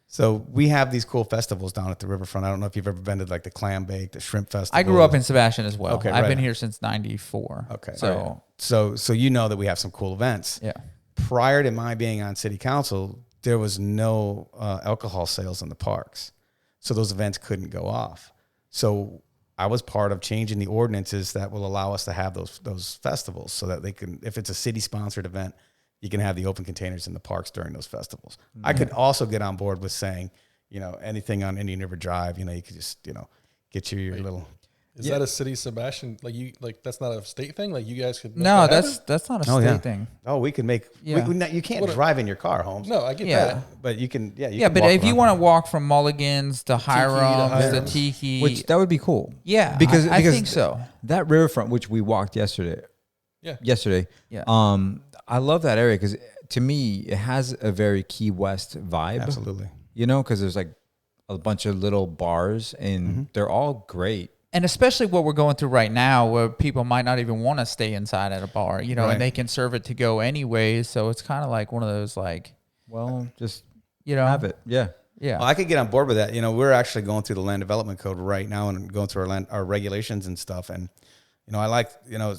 So we have these cool festivals down at the riverfront. I don't know if you've ever been to like the clam bake, the shrimp festival. I grew up in Sebastian as well. Okay, I've right. been here since '94. Okay. So So you know that we have some cool events. yeah. Prior to my being on city council, there was no alcohol sales in the parks. So those events couldn't go off. So I was part of changing the ordinances that will allow us to have those festivals so that they can, if it's a city sponsored event, you can have the open containers in the parks during those festivals. I could also get on board with saying, anything on Indian River Drive, you could just, get your little. Is that a city Sebastian? Like that's not a state thing. Like you guys could. make No, that happen? that's not a Oh, state yeah. thing. Oh, we can make. Yeah. You can't drive in your car, Holmes. No, I get Yeah. that. But you can. Yeah. Yeah, but if you want to walk from Mulligan's to Hiram's to Hiram's. Tiki, Which that would be cool. yeah, because I think so. That riverfront, which we walked yesterday. Yeah. Yesterday. Yeah. I love that area because to me it has a very Key West vibe. Absolutely. Because there's like a bunch of little bars and they're all great. And especially what we're going through right now, where people might not even want to stay inside at a bar, Right. and they can serve it to go anyways. So it's kind of like one of those, like, Well, just have have it. Yeah. Yeah. Well, I could get on board with that. We're actually going through the land development code right now and going through our regulations and stuff. And, I like,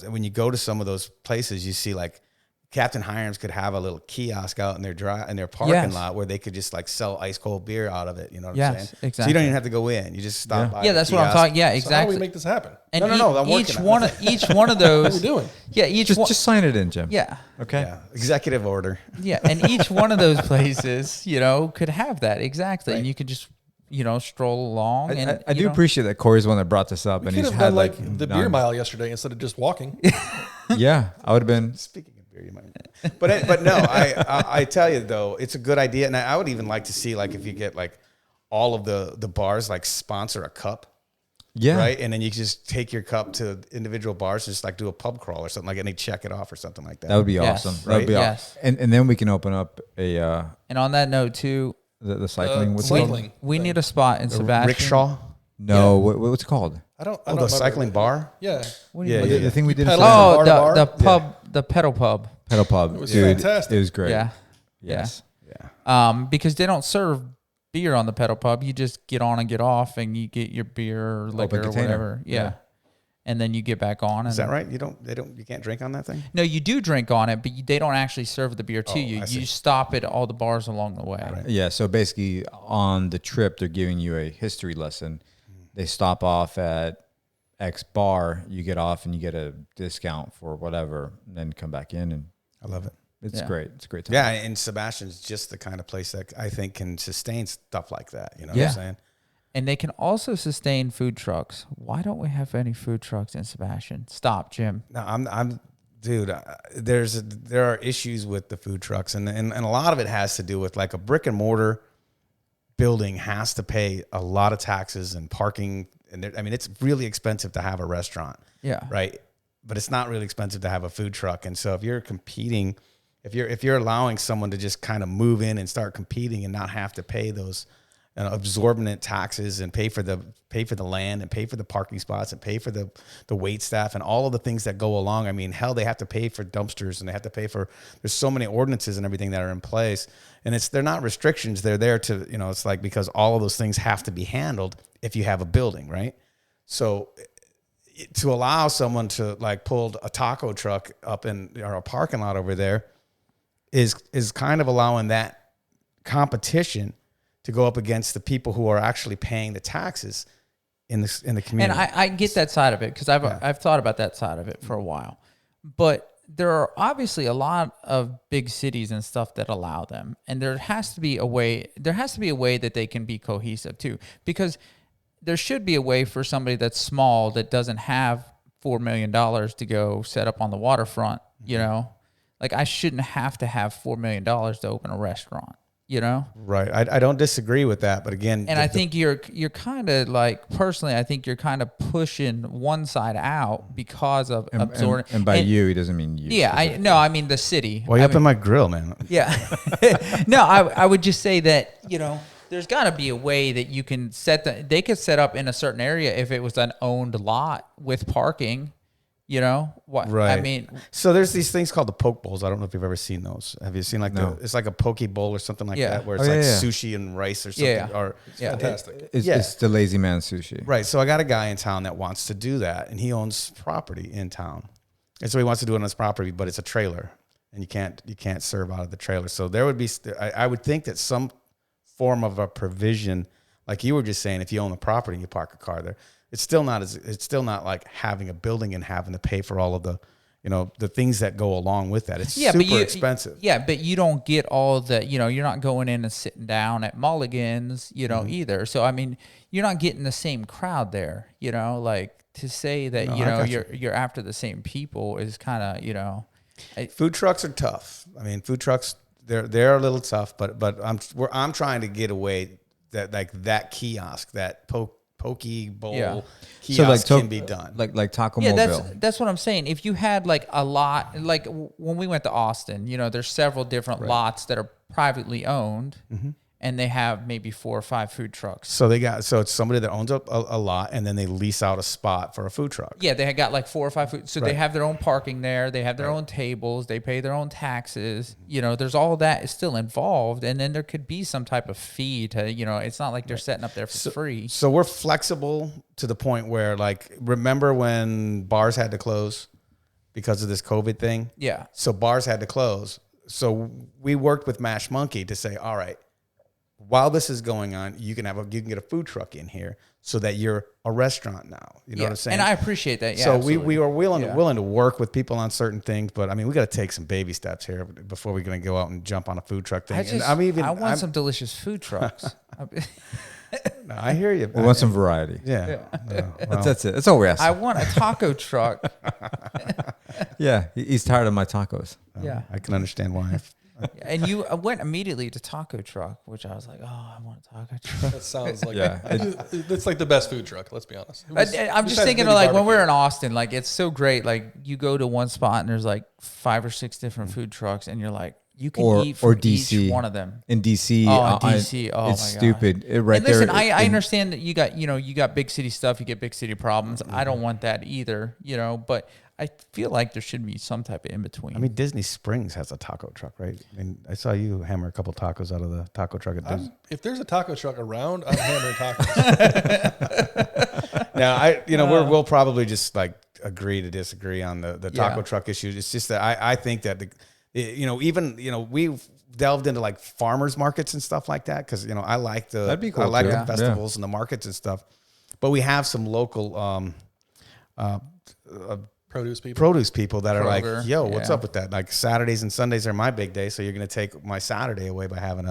when you go to some of those places, you see like Captain Hiram's could have a little kiosk out in their parking Yes. lot where they could just like sell ice cold beer out of it. You know what Yes, I'm saying? So you exactly. don't even have to go in. You just stop by. Yeah, the that's what I'm kiosk. talking. Yeah, So how do exactly. we make this happen? And No, I'm working each on one, it. each one of those. What are we doing? Yeah, each one. Just sign it in, Jim. Yeah, Okay. Yeah. Executive order. yeah, and each one of those places, could have that exactly, and you could just, stroll along. And I do appreciate that Corey's the one that brought this up, We and could he's have had done like like the beer mile yesterday instead of just walking. Yeah, I would have been. Speaking of beer, you might. But no, I tell you though, it's a good idea, and I would even like to see like if you get like all of the bars like sponsor a cup. Yeah. Right. And then you can just take your cup to individual bars, just like do a pub crawl or something like that, and they check it off or something like that. That would be Yes. awesome. That Right? would be Yes. awesome. And then we can open up a And on that note too, the cycling. What's it called? cycling. we need a spot in Sebastian. Rickshaw. No, what's it called? I don't Oh, the remember. cycling bar. Yeah. What do you Yeah, mean? yeah, The thing we did in pedal. Sebastian. Oh, Bar to bar? the pub, the pedal pub. Pedal Pub. It was Dude, fantastic. It was great. Yeah. Yes. Because they don't serve beer on the pedal pub. You just get on and get off, and you get your beer or liquor or container. whatever. Yeah. And then you get back on. And Is that right? You can't drink on that thing? No, you do drink on it, but they don't actually serve the beer to you. I see. You stop at all the bars along the way. Yeah. So basically, on the trip, they're giving you a history lesson. They stop off at X bar. You get off, and you get a discount for whatever, and then come back in, and I love it. it's Yeah. great. It's a great time. Yeah, and Sebastian's just the kind of place that I think can sustain stuff like that. You know what Yeah. I'm saying? And they can also sustain food trucks. Why don't we have any food trucks in Sebastian? Stop, Jim. No, I'm dude. There are issues with the food trucks, and a lot of it has to do with like a brick and mortar building has to pay a lot of taxes and parking, and it's really expensive to have a restaurant. Yeah. Right. But it's not really expensive to have a food truck. And so if you're competing, if you're allowing someone to just kind of move in and start competing and not have to pay those absorbent taxes and pay for the land and pay for the parking spots and pay for the wait staff and all of the things that go along. I mean, hell, they have to pay for dumpsters and they have to pay for, there's so many ordinances and everything that are in place, and they're not restrictions. They're there to, it's like, because all of those things have to be handled if you have a building, right? So to allow someone to like pull a taco truck up in a parking lot over there is kind of allowing that competition to go up against the people who are actually paying the taxes in the community. And I get that side of it because I've thought about that side of it for a while. But there are obviously a lot of big cities and stuff that allow them, and there has to be a way. There has to be a way that they can be cohesive too, because there should be a way for somebody that's small that doesn't have $4 million to go set up on the waterfront. You know, like I shouldn't have to have $4 million to open a restaurant. You know, Right. I don't disagree with that, but again, and I think you're kind of like, personally, I think you're kind of pushing one side out because of absorbing. And by you, he doesn't mean you. Yeah, I mean the city. why are you I up mean, in my grill, man? Yeah. No, I would just say that, you know, there's got to be a way that you can they could set up in a certain area if it was an owned lot with parking, you know? What Right. I mean, So there's these things called the poke bowls. I don't know if you've ever seen those. Have you seen like No. it's like a poke bowl or something like Yeah. that, where Oh, it's like yeah, yeah. sushi and rice or something. Yeah. Or yeah. Fantastic. It's the lazy man sushi. Right. So I got a guy in town that wants to do that, and he owns property in town, and so he wants to do it on his property, but it's a trailer, and you can't serve out of the trailer. So there would be, I would think that some form of a provision, like you were just saying, if you own the property and you park a car there, it's still not like having a building and having to pay for all of the, you know, the things that go along with that. It's super expensive. Yeah, but you don't get all the, you know, you're not going in and sitting down at Mulligan's, you know, either. So, I mean, you're not getting the same crowd there, you know, like to say that, No, you I know, got you're after the same people is kind of, you know. Food trucks are tough. I mean, food trucks, they're a little tough, but I'm trying to get away that, like, that kiosk, that poke bowl Yeah. kiosk can be done. Like Taco Yeah, Mobile. that's what I'm saying. If you had like a lot, like when we went to Austin, you know, there's several different lots that are privately owned, and they have maybe 4 or 5 food trucks. So it's somebody that owns a lot, and then they lease out a spot for a food truck. Yeah, they got like 4 or 5 food. So they Right. have their own parking there. They have their own tables. They pay their own taxes. You know, there's all that is still involved. And then there could be some type of fee to, you know, it's not like they're setting up there for free. So we're flexible to the point where, like, remember when bars had to close because of this COVID thing? Yeah. So bars had to close. So we worked with Mash Monkey to say, all right, while this is going on, you can get a food truck in here so that you're a restaurant now. You know what I'm saying? And I appreciate that. Yeah, so absolutely. we are willing to work with people on certain things, but I mean, we got to take some baby steps here before we're going to go out and jump on a food truck thing. I want some delicious food trucs. No, I hear you. We want some variety. Yeah. That's it. That's all we're asking. I want a taco truck. Yeah, he's tired of my tacos. Yeah. I can understand why. And you went immediately to taco truck, which I was like, oh, I want a taco truck. That sounds like Yeah. it's like the best food truck. Let's be honest. I'm just besides thinking maybe of like when barbecue. we're in Austin, like it's so great. Like you go to one spot and there's like 5 or 6 different food trucks, and you're like, you can Or- eat or from DC. each one of them. In DC, Oh, in DC. Oh, it's my God. stupid. Right And listen, there. I in- understand that you got big city stuff, you get big city problems. I don't want that either, you know, but I feel like there should be some type of in between. I mean, Disney Springs has a taco truck, right? I mean, I saw you hammer a couple tacos out of the taco truck at Disney. If there's a taco truck around, I'm hammering tacos. Now, we'll probably just like agree to disagree on the taco truck issues. It's just that I think that we've delved into like farmers markets and stuff like that because I like That'd be cool, I like too. the Yeah. festivals and the markets and stuff. But we have some local Produce people. that are like, Kroger, yo, what's yeah. up with that? Like Saturdays and Sundays are my big day, so you're going to take my Saturday away by having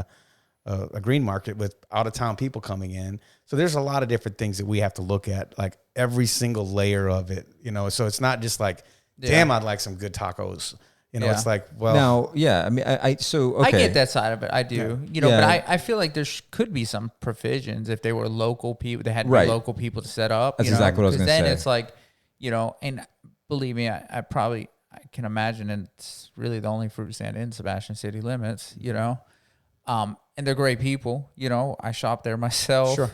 a green market with out of town people coming in. So there's a lot of different things that we have to look at, like every single layer of it. So it's not just like, damn, I'd like some good tacos. Yeah. It's like, well, now, yeah. I mean, okay. I get that side of it. I do. Yeah. But I feel like there could be some provisions if they were local people. They had Right. local people to set up. That's exactly what I was 'Cause gonna then say. it's like, and believe me, I can imagine it's really the only fruit stand in Sebastian city limits, and they're great people. I shop there myself. Sure.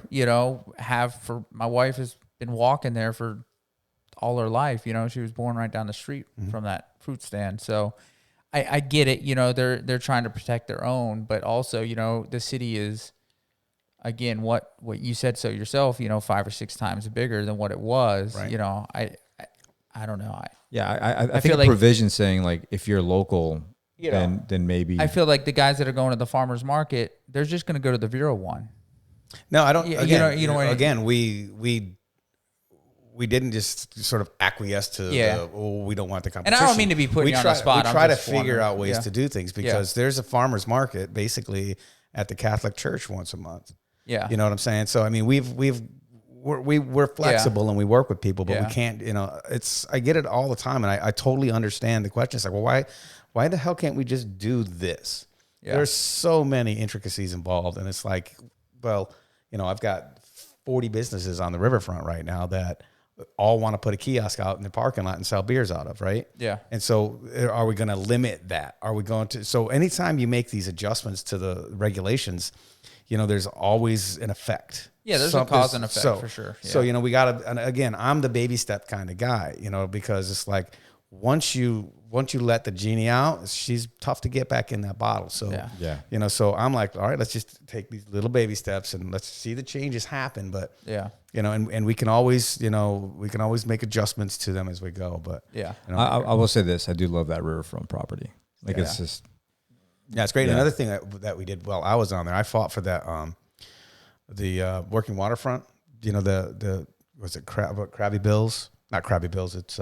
My wife has been walking there for all her life. She was born right down the street from that fruit stand. So I get it. They're trying to protect their own, but also, the city is, again, what you said so yourself, 5 or 6 times bigger than what it was. Right. I don't know. I feel think a like- provision saying like if you're local, then maybe. I feel like the guys that are going to the farmer's market, they're just going to go to the Vero one. no, I don't. Yeah, Again, you know what I mean? again, we we didn't just sort of acquiesce to we don't want the competition. And I don't mean to be putting you on the spot. We try to figure out ways to do things because there's a farmer's market basically at the Catholic Church once a month. Yeah. You know what I'm saying? So, I mean, we're flexible and we work with people, but we can't, I get it all the time. And I totally understand the question. It's like, well, why the hell can't we just do this? Yeah. There's so many intricacies involved. And it's like, well, I've got 40 businesses on the riverfront right now that all want to put a kiosk out in the parking lot and sell beers out of, right? Yeah. And so are we going to limit that? Are we going to, so anytime you make these adjustments to the regulations, there's always an effect. Yeah, there's a cause and effect for sure. Yeah. So, we got to, and again, I'm the baby step kind of guy, because it's like, once you let the genie out, she's tough to get back in that bottle. So, so I'm like, all right, let's just take these little baby steps and let's see the changes happen. But, and we can always, make adjustments to them as we go. But, I will say this. I do love that riverfront property. Like it's just. Yeah, it's great. Yeah. Another thing that we did while I was on there, I fought for that, the working waterfront, was it Krabby Bills? Not Krabby Bills. It's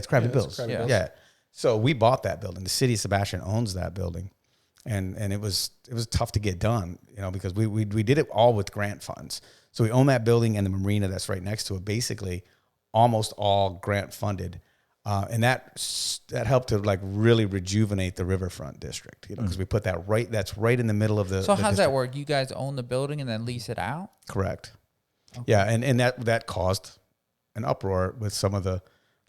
Krabby Bills. Yeah. So we bought that building. The city of Sebastian owns that building, and it was tough to get done, because we did it all with grant funds. So we own that building and the marina that's right next to it, basically almost all grant funded, and that helped to like really rejuvenate the riverfront district, because we put that's right in the middle of the. So how's that work? You guys own the building and then lease it out? Correct. Okay. Yeah, and that caused an uproar with some of the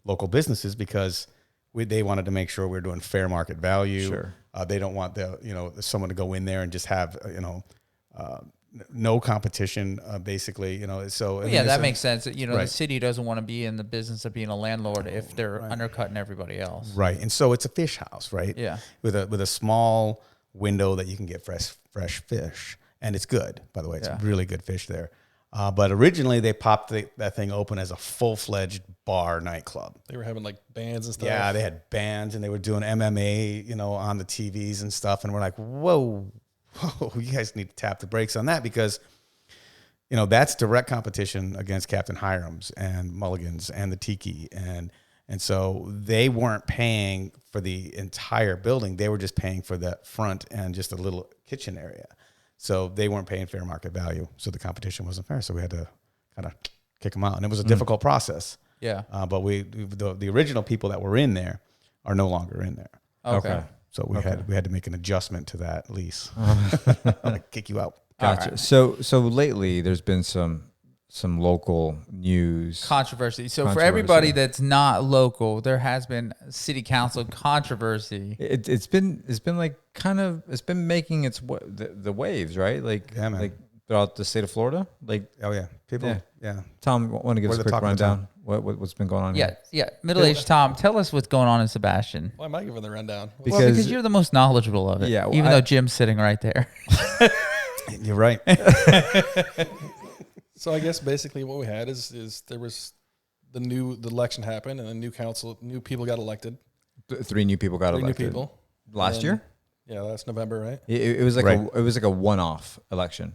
local businesses because they wanted to make sure we're doing fair market value. Sure. They don't want someone to go in there and just have no competition, basically. So that makes sense. The city doesn't want to be in the business of being a landlord if they're undercutting everybody else. Right, and so it's a fish house, right? Yeah, with a small window that you can get fresh fish, and it's good. By the way, it's really good fish there. But originally, they popped that thing open as a full-fledged bar nightclub. They were having like bands and stuff. Yeah, they had bands, and they were doing MMA, on the TVs and stuff. And we're like, whoa, you guys need to tap the brakes on that because, that's direct competition against Captain Hiram's and Mulligan's and the Tiki. And so they weren't paying for the entire building. They were just paying for the front and just a little kitchen area. So they weren't paying fair market value. So the competition wasn't fair. So we had to kind of kick them out. And it was a difficult process. Yeah. But the original people that were in there are no longer in there. Okay. So we had to make an adjustment to that lease. Like kick you out. Gotcha. Right. So lately there's been some local news controversy. So for everybody that's not local, there has been city council controversy. It's been like it's been making the waves, right? Like like throughout the state of Florida. Like people. Tom, want to give us a quick rundown? What's been going on? Here? Middle-aged Tom, tell us what's going on in Sebastian. Why am I giving the rundown? Because you're the most knowledgeable of it. Yeah, even though Jim's sitting right there. You're right. So I guess basically what we had is there was the election happened and new people got elected. 3 new people got elected. 3 new people last year. Yeah, last November, right? It was like a one-off election,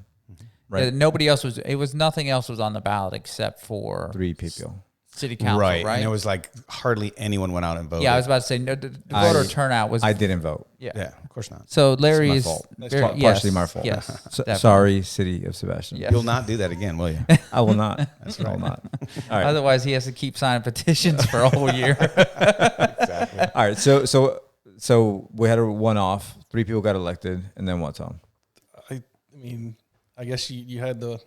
right? Yeah, nobody else was. It was nothing else was on the ballot except for 3 people. City council, right? And it was like hardly anyone went out and voted. Yeah, I was about to say the voter turnout was. I didn't vote. Yeah, of course not. So Larry is partially my fault. Yes, sorry, City of Sebastian. Yes. You'll not do that again, will you? I will not. That's right. I will not. All right. Otherwise, he has to keep signing petitions for a whole year. Exactly. All right. So we had a one-off. 3 people got elected, and then what, Tom? I mean, I guess you had the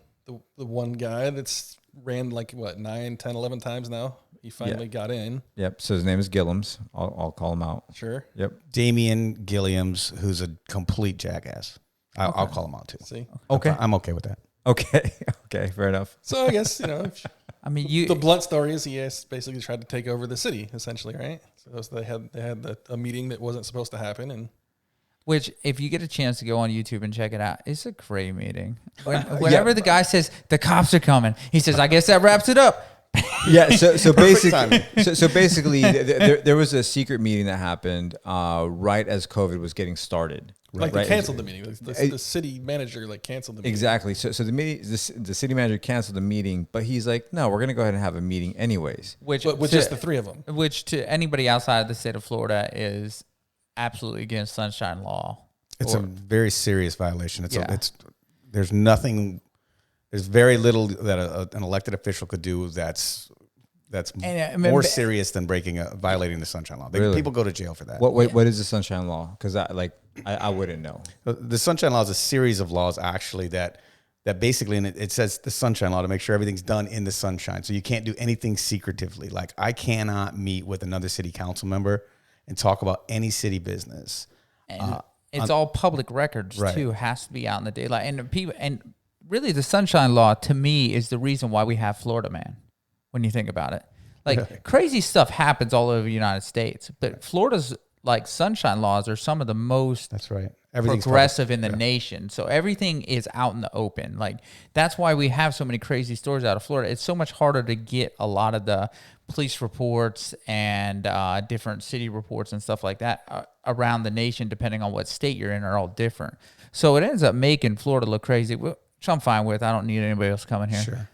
one guy that's ran 9, 10, 11 times now. He finally got in. Yep. So his name is Gilliams. I'll call him out. Sure. Yep. Damian Gilliams, who's a complete jackass. I'll call him out too. See. Okay. I'm okay with that. Okay. Okay. Fair enough. So I guess I mean, the blunt story is he has basically tried to take over the city, essentially, right? So they had a meeting that wasn't supposed to happen, and which, if you get a chance to go on YouTube and check it out, it's a great meeting. Whenever the guy says the cops are coming, he says, "I guess that wraps it up." Yeah. So basically, timing. so basically, there was a secret meeting that happened right as COVID was getting started. Like right? they canceled the meeting. The city manager like canceled the meeting. Exactly. So the meeting, the city manager canceled the meeting, but he's like, no, we're gonna go ahead and have a meeting anyways. With just the three of them. Which to anybody outside of the state of Florida is absolutely against sunshine law. It's a very serious violation. Yeah. There's nothing. There's very little that an elected official could do that's more serious than violating the sunshine law. Really? People go to jail for that. What is the sunshine law? Because I wouldn't know. The sunshine law is a series of laws actually that basically, and it says the sunshine law to make sure everything's done in the sunshine. So you can't do anything secretively. Like I cannot meet with another city council member and talk about any city business. And it's all public records right. too. Has to be out in the daylight. And people, and really, the sunshine law to me is the reason why we have Florida Man. When you think about it, like crazy stuff happens all over the United States, but Florida's like sunshine laws are some of the most That's right. progressive in the nation. So everything is out in the open. Like that's why we have so many crazy stories out of Florida. It's so much harder to get a lot of the police reports and different city reports and stuff like that around the nation, depending on what state you're in, are all different. So it ends up making Florida look crazy, which I'm fine with. I don't need anybody else coming here. Sure.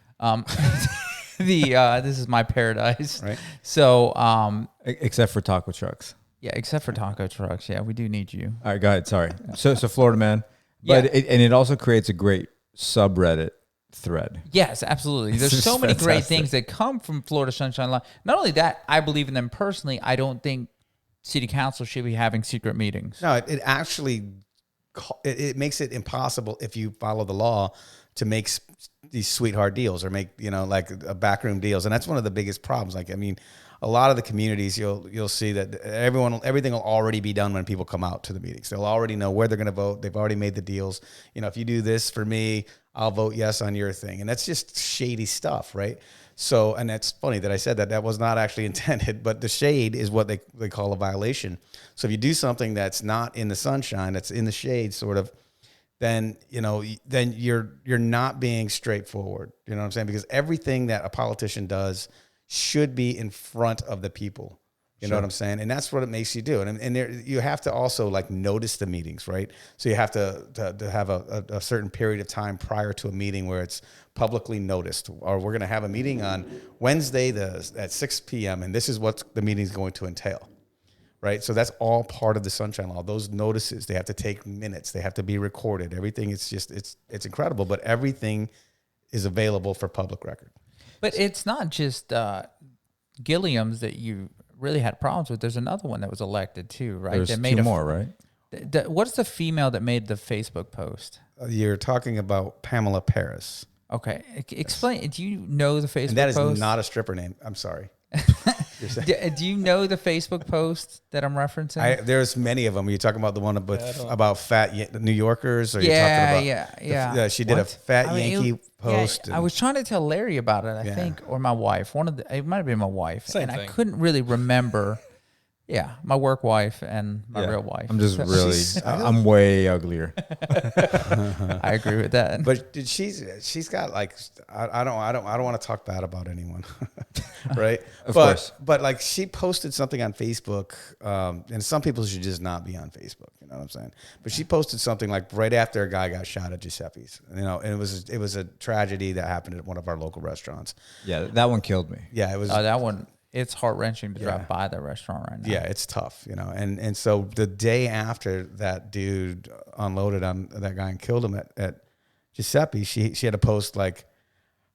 This is my paradise. Right. So Except for taco trucks. yeah, except for taco trucks. Yeah, we do need you. All right, go ahead. Sorry. So Florida Man, but Yeah. it also creates a great subreddit thread. Yes, absolutely. There's This so is many great fantastic. things that come from Florida Sunshine Law. Not only that, I believe in them personally. I don't think city council should be having secret meetings. No, it actually it makes it impossible if you follow the law to make these sweetheart deals or make like backroom deals, and that's one of the biggest problems. Like I mean, a lot of the communities you'll see that everything will already be done when people come out to the meetings. They'll already know where they're going to vote. They've already made the deals. If you do this for me, I'll vote yes on your thing, and that's just shady stuff, right? So, and that's funny that I said that was not actually intended, but the shade is what they call a violation. So if you do something that's not in the sunshine, that's in the shade, sort of, then you're not being straightforward. You know what I'm saying? Because everything that a politician does should be in front of the people. You know what I'm saying? And that's what it makes you do. And you have to also like notice the meetings, right? So you have to have a certain period of time prior to a meeting where it's publicly noticed, or we're going to have a meeting on Wednesday at 6 p.m. and this is what the meeting is going to entail, right? So that's all part of the sunshine law. Those notices, they have to take minutes. They have to be recorded. Everything, it's incredible, but everything is available for public record. But it's not just Gilliam's that you really had problems with. There's another one that was elected too, right? There's that two made more, right? What's the female that made the Facebook post? You're talking about Pamela Paris. Okay, explain. Do you know the Facebook And that is post? not a stripper name. I'm sorry. Do you know the Facebook post that I'm referencing? There's many of them. Are you talking about the one about fat New Yorkers? Or are you talking about yeah. she did a fat Yankee post. I was trying to tell Larry about it, I think, or my wife. It might have been my wife. Same and thing. I couldn't really remember. Yeah, my work wife and my real wife. I'm just I'm way uglier. I agree with that. But she's got like I don't want to talk bad about anyone, right? Of course. But like she posted something on Facebook, and some people should just not be on Facebook. You know what I'm saying? But she posted something like right after a guy got shot at Giuseppe's. And it was a tragedy that happened at one of our local restaurants. Yeah, that one killed me. Yeah, it was that one. It's heart-wrenching to drive by the restaurant right now. Yeah, it's tough, And so the day after that dude unloaded on that guy and killed him at Giuseppe, she had a post like,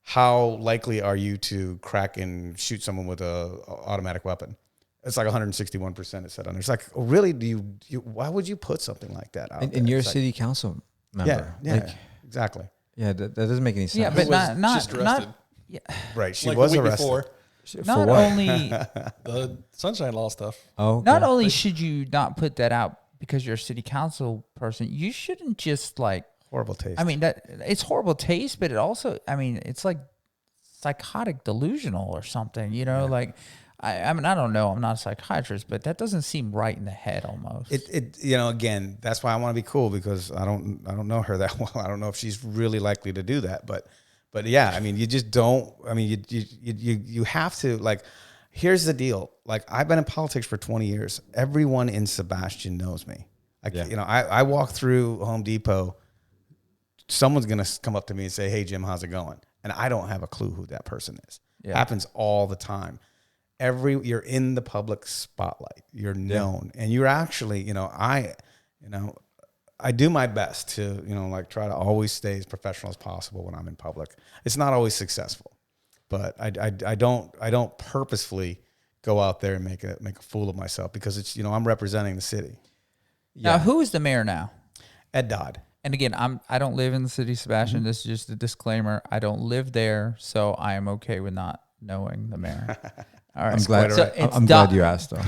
how likely are you to crack and shoot someone with a automatic weapon? It's like 161% it said on there. It's like, really, why would you put something like that out there? And you're a It's city council member. Yeah, exactly. Yeah, that doesn't make any sense. Yeah, but not just arrested. Right, she Like was the week arrested. before, Not what? only the sunshine law stuff. Oh, okay. not only should you not put that out because you're a city council person, you shouldn't just like. Horrible taste. I mean, that it's horrible taste, but it also, I mean, it's like psychotic delusional or something. Like I mean, I don't know. I'm not a psychiatrist, but that doesn't seem right in the head almost. Again, that's why I want to be cool because I don't know her that well. I don't know if she's really likely to do that, but But yeah, I mean, you just don't. I mean, you have to like. Here's the deal. Like I've been in politics for 20 years. Everyone in Sebastian knows me. Like I walk through Home Depot. Someone's gonna come up to me and say, "Hey Jim, how's it going?" And I don't have a clue who that person is. Happens all the time. You're in the public spotlight. You're known, and you're actually, I do my best to, like try to always stay as professional as possible when I'm in public. It's not always successful, but I don't purposefully go out there and make a fool of myself because it's, I'm representing the city. Now, who is the mayor now? Ed Dodd. And again, I don't live in the city of Sebastian. This is just a disclaimer. I don't live there, so I am okay with not knowing the mayor. All right. I'm glad. So I'm glad you asked, though.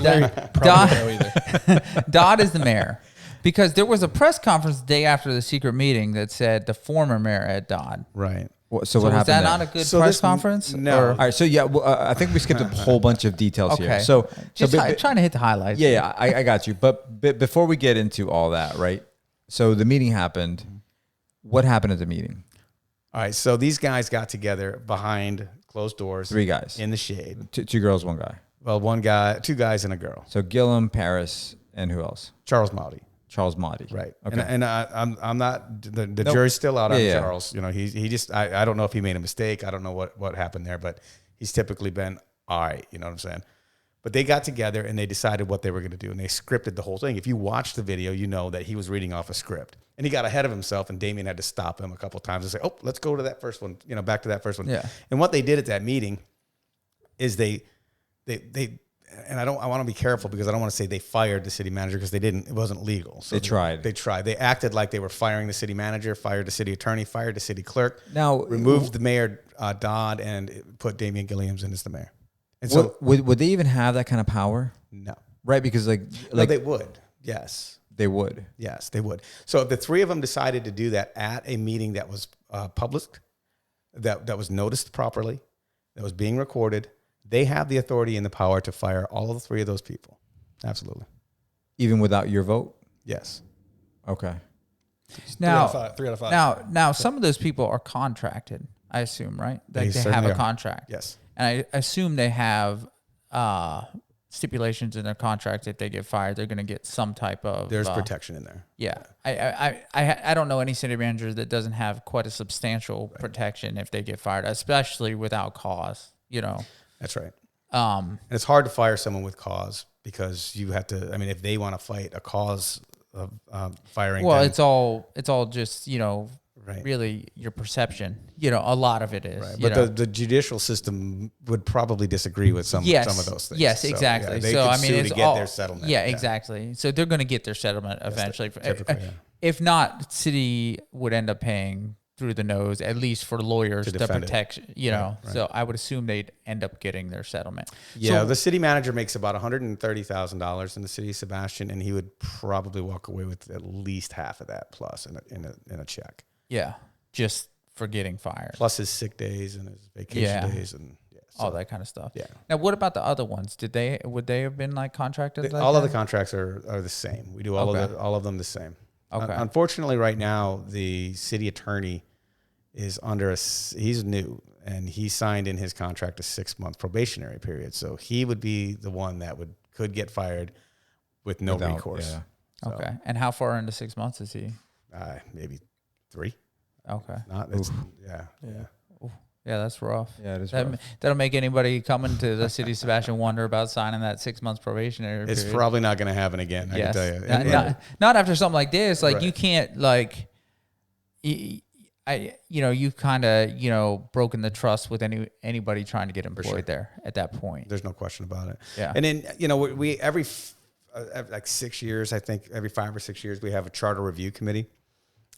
Dodd is the mayor because there was a press conference the day after the secret meeting that said the former mayor Ed Dodd. Right. So what happened? Was that there? not a good press conference? No. All right. So yeah, I think we skipped a whole bunch of details here. So just trying to hit the highlights. Yeah, I got you. But before we get into all that, right? So the meeting happened. What happened at the meeting? All right. So these guys got together behind closed doors. 3 guys. In the shade. 2 girls, 1 guy. Well, 2 guys and a girl. So Gillum, Paris, and who else? Charles Mahdi. Charles Mahdi. Right. Okay. And I'm not, the jury's still out on Charles. He just, I don't know if he made a mistake. I don't know what happened there, but he's typically been all right. You know what I'm saying? But they got together and they decided what they were going to do. And they scripted the whole thing. If you watch the video, you know that he was reading off a script. And he got ahead of himself, and Damien had to stop him a couple of times and say, "Oh, let's go to that first one, back to that first one." Yeah. And what they did at that meeting is they and I want to be careful because I don't want to say they fired the city manager because they didn't. It wasn't legal. So they tried. They tried. They acted like they were firing the city manager, fired the city attorney, fired the city clerk. Now removed the mayor Dodd and put Damien Gilliams in as the mayor. And so would they even have that kind of power? No. Right, because like they would. Yes. They would. Yes, they would. So if the 3 of them decided to do that at a meeting that was published, that was noticed properly, that was being recorded, they have the authority and the power to fire all of the 3 of those people. Absolutely. Even without your vote? Yes. Okay. Now, 3 out of 5. Now, some of those people are contracted, I assume, right? Like they have a contract. Yes. And I assume they have stipulations in their contract. If they get fired, they're going to get some type of... There's protection in there. Yeah. I don't know any city manager that doesn't have quite a substantial protection if they get fired, especially without cause, That's right. And it's hard to fire someone with cause because you have to, if they want to fight a cause of firing. Well, then, it's all just, right. really your perception, a lot of it is. Right. But the judicial system would probably disagree with some of those things. Yes, exactly. They so, could sue it's to get their settlement. Yeah, exactly. So they're going to get their settlement eventually. Typically, yeah. If not, city would end up paying through the nose, at least for lawyers to protect, Right. So I would assume they'd end up getting their settlement. Yeah, the city manager makes about $130,000 in the city of Sebastian, and he would probably walk away with at least half of that plus in a check. Yeah, just for getting fired. Plus his sick days and his vacation days and all that kind of stuff. Yeah. Now, what about the other ones? Would they have been like contracted? All of the contracts are the same. We do all of them the same. Okay. Unfortunately, right now the city attorney is he's new and he signed in his contract a 6-month probationary period. So he would be the one that could get fired with no recourse. Yeah. So, Okay. And how far into 6 months is he? Maybe 3. Okay. Yeah. Yeah, that's rough. Yeah, it is rough. That'll make anybody coming to the city of Sebastian wonder about signing that 6 months probationary period. It's probably not going to happen again. I can tell you. Not after something like this. Like you Right. can't you've kind of broken the trust with anybody trying to get employed there at that point. There's no question about it. Yeah. And then, we every like 6 years, I think every 5 or 6 years, we have a charter review committee.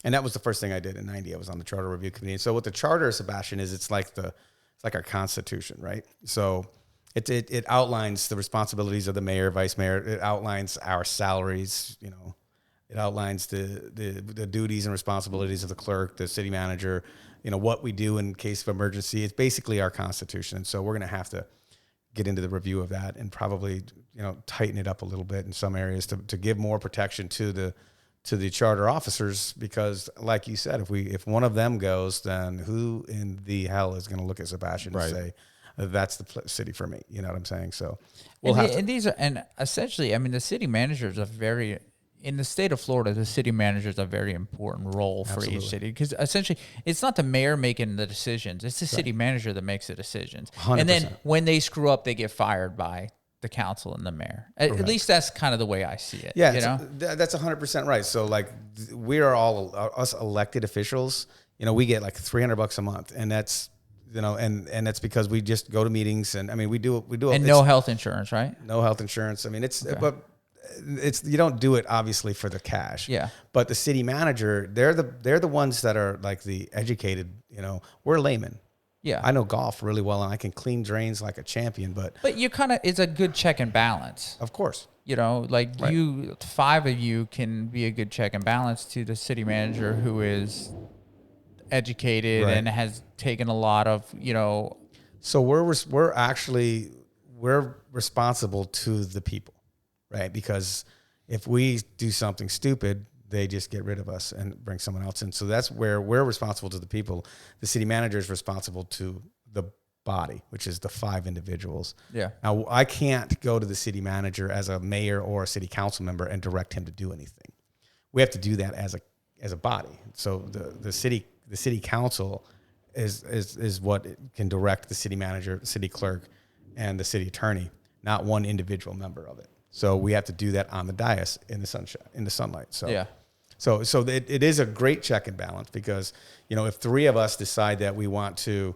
And that was the first thing I did in 90. I was on the charter review committee. And so what the charter of Sebastian is, it's like our constitution, right? So it outlines the responsibilities of the mayor, vice mayor. It outlines our salaries, it outlines the duties and responsibilities of the clerk, the city manager, what we do in case of emergency. It's basically our constitution. And so we're going to have to get into the review of that and probably, tighten it up a little bit in some areas to give more protection to to the charter officers, because like you said, if one of them goes, then who in the hell is going to look at Sebastian and say, that's the city for me? You know what I'm saying? So and essentially, I mean, the city managers are in the state of Florida, the city manager is a very important role for each city, because essentially it's not the mayor making the decisions. It's the city manager that makes the decisions. 100%. And then when they screw up, they get fired by the council and the mayor. At least that's kind of the way I see it. Yeah, you know? That's 100% right. So like we are all us elected officials, we get like $300 a month, and that's, and that's because we just go to meetings, and I mean, we do And no health insurance, right? No health insurance. I mean, but it's, you don't do it obviously for the cash. Yeah. But the city manager, they're the ones that are like the educated, we're laymen. Yeah. I know golf really well, and I can clean drains like a champion, but you kind of, it's a good check and balance. of course. Like five of you can be a good check and balance to the city manager, who is educated and has taken a lot of, So we're responsible to the people, right? Because if we do something stupid, they just get rid of us and bring someone else in. So that's where we're responsible to the people. The city manager is responsible to the body, which is the 5 individuals. Yeah. Now, I can't go to the city manager as a mayor or a city council member and direct him to do anything. We have to do that as a body. So the city council is what can direct the city manager, the city clerk, and the city attorney, not one individual member of it. So we have to do that on the dais in the sunshine, in the sunlight. So yeah. So it is a great check and balance, because if 3 of us decide that we want to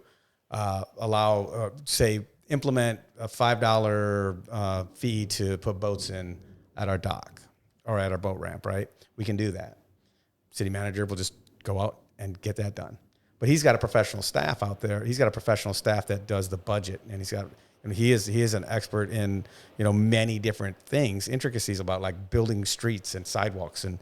implement a $5 fee to put boats in at our dock or at our boat ramp, right? We can do that. City manager will just go out and get that done. But he's got a professional staff out there. He's got a professional staff that does the budget, and he is an expert in many different things, intricacies about like building streets and sidewalks and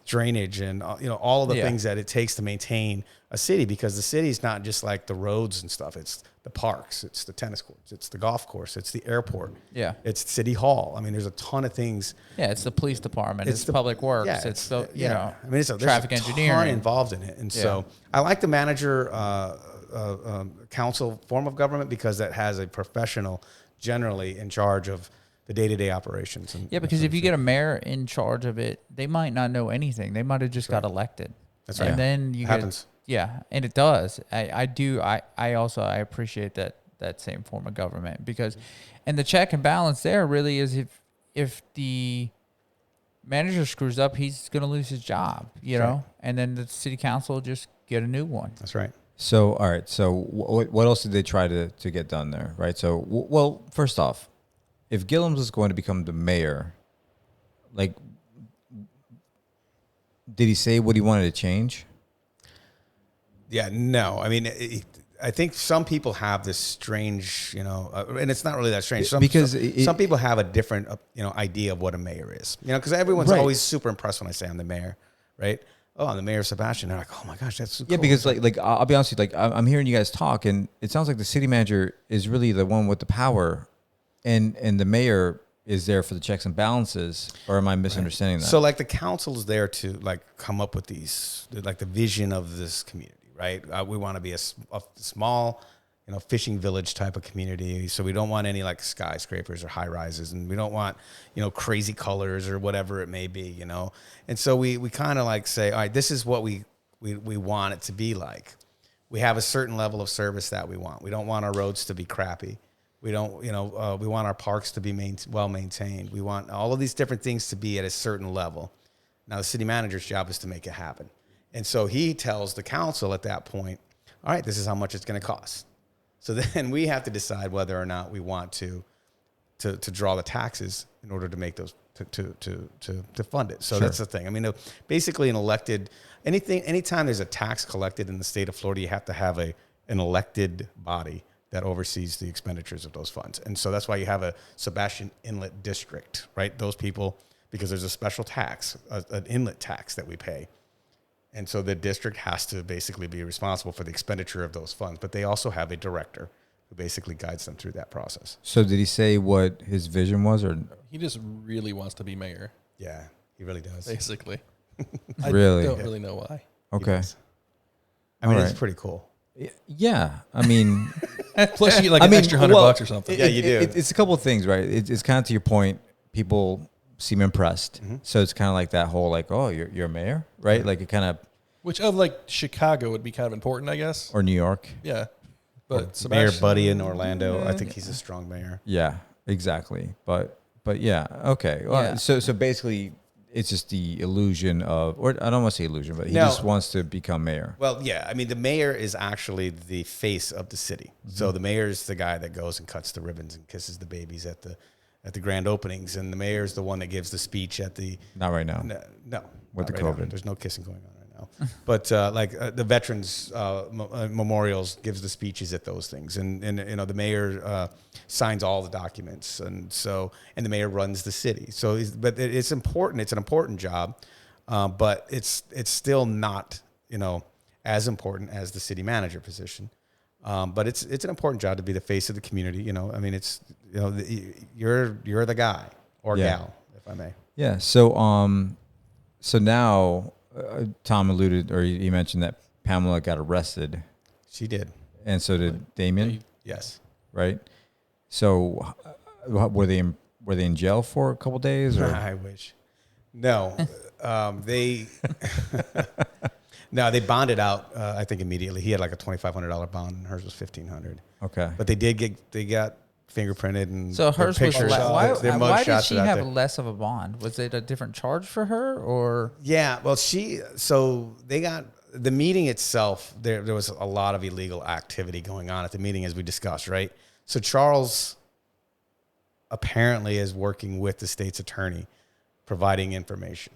drainage and all of the things that it takes to maintain a city, because the city is not just like the roads and stuff. It's the parks, it's the tennis courts, it's the golf course, it's the airport, it's City Hall. I mean, there's a ton of things. Yeah, it's the police department, it's the public works, it's the I mean, traffic there's engineering, a ton involved in it, and so I like the manager council form of government, because that has a professional generally in charge of the day-to-day operations. And because if you get a mayor in charge of it, they might not know anything. They might have just got elected. That's right. And then you happens. And it does. I also appreciate that same form of government, because, and the check and balance there really is, if the manager screws up, he's going to lose his job, know, and then the city council will just get a new one. That's right. So, all right. So what else did they try to get done there? Right. So, well, first off, if Gillums was going to become the mayor, like, did he say what he wanted to change? Yeah, no. I mean, I think some people have this strange, and it's not really that strange. Some people have a different, idea of what a mayor is. Because everyone's always super impressed when I say I'm the mayor, right? Oh, I'm the mayor of Sebastian. They're like, oh my gosh, that's so cool. Yeah, because like I'll be honest with you, like I'm hearing you guys talk, and it sounds like the city manager is really the one with the power, and the mayor is there for the checks and balances. Or am I misunderstanding that? So like the council is there to like come up with these, like the vision of this community, right? We want to be a small, fishing village type of community. So we don't want any like skyscrapers or high rises, and we don't want, crazy colors or whatever it may be, And so we kind of like say, all right, this is what we want it to be like. We have a certain level of service that we want. We don't want our roads to be crappy. We don't, we want our parks to be well maintained. We want all of these different things to be at a certain level. Now the city manager's job is to make it happen. And so he tells the council at that point, all right, this is how much it's going to cost. So then we have to decide whether or not we want to draw the taxes in order to make those to fund it. So that's the thing. I mean, basically anytime there's a tax collected in the state of Florida, you have to have an elected body that oversees the expenditures of those funds. And so that's why you have a Sebastian Inlet District, right? Those people, because there's a special tax, an inlet tax that we pay. And so the district has to basically be responsible for the expenditure of those funds, but they also have a director who basically guides them through that process. So did he say what his vision was, or he just really wants to be mayor? Yeah. He really does. basically. Really? I don't really know why. Okay. I mean, All it's right. pretty cool. Yeah. I mean, Plus, you get like an extra $100 or something. Yeah, you do. It's a couple of things, right? It's kind of to your point. People seem impressed, so it's kind of like that whole like, oh, you're a mayor, right? Like it kind of, Which of like Chicago would be kind of important, I guess. or New York. Yeah. But Mayor Sebastian, Buddy in Orlando. I think he's a strong mayor. Yeah, exactly. But yeah, okay. Well, Yeah. So basically, it's just the illusion of, or I don't want to say illusion, but he No. just wants to become mayor. Well, yeah. I mean, the mayor is actually the face of the city. So the mayor is the guy that goes and cuts the ribbons and kisses the babies at the grand openings, and the mayor is the one that gives the speech at the. Not right now. No, With not the right now. COVID. There's no kissing going on right now. But the veterans memorials gives the speeches at those things, and the mayor signs all the documents, and the mayor runs the city. So, but it's important. It's an important job, but it's still not as important as the city manager position. But it's an important job to be the face of the community. I mean, it's you're the guy or gal, if I may. Yeah. So now, Tom alluded, or he mentioned that Pamela got arrested, She did. and so did Damien, Yes. right? So were they in jail for a couple days, or I wish. No, they no, they bonded out. I think immediately. He had like a $2,500 bond, and hers was $1,500. okay? But they got fingerprinted and So hers was pictures. why their did mugshots she are out have there. less of a bond? Was it a different charge for her, or Yeah, well, they got the meeting itself. There was a lot of illegal activity going on at the meeting, as we discussed, right? So Charles apparently is working with the state's attorney, providing information.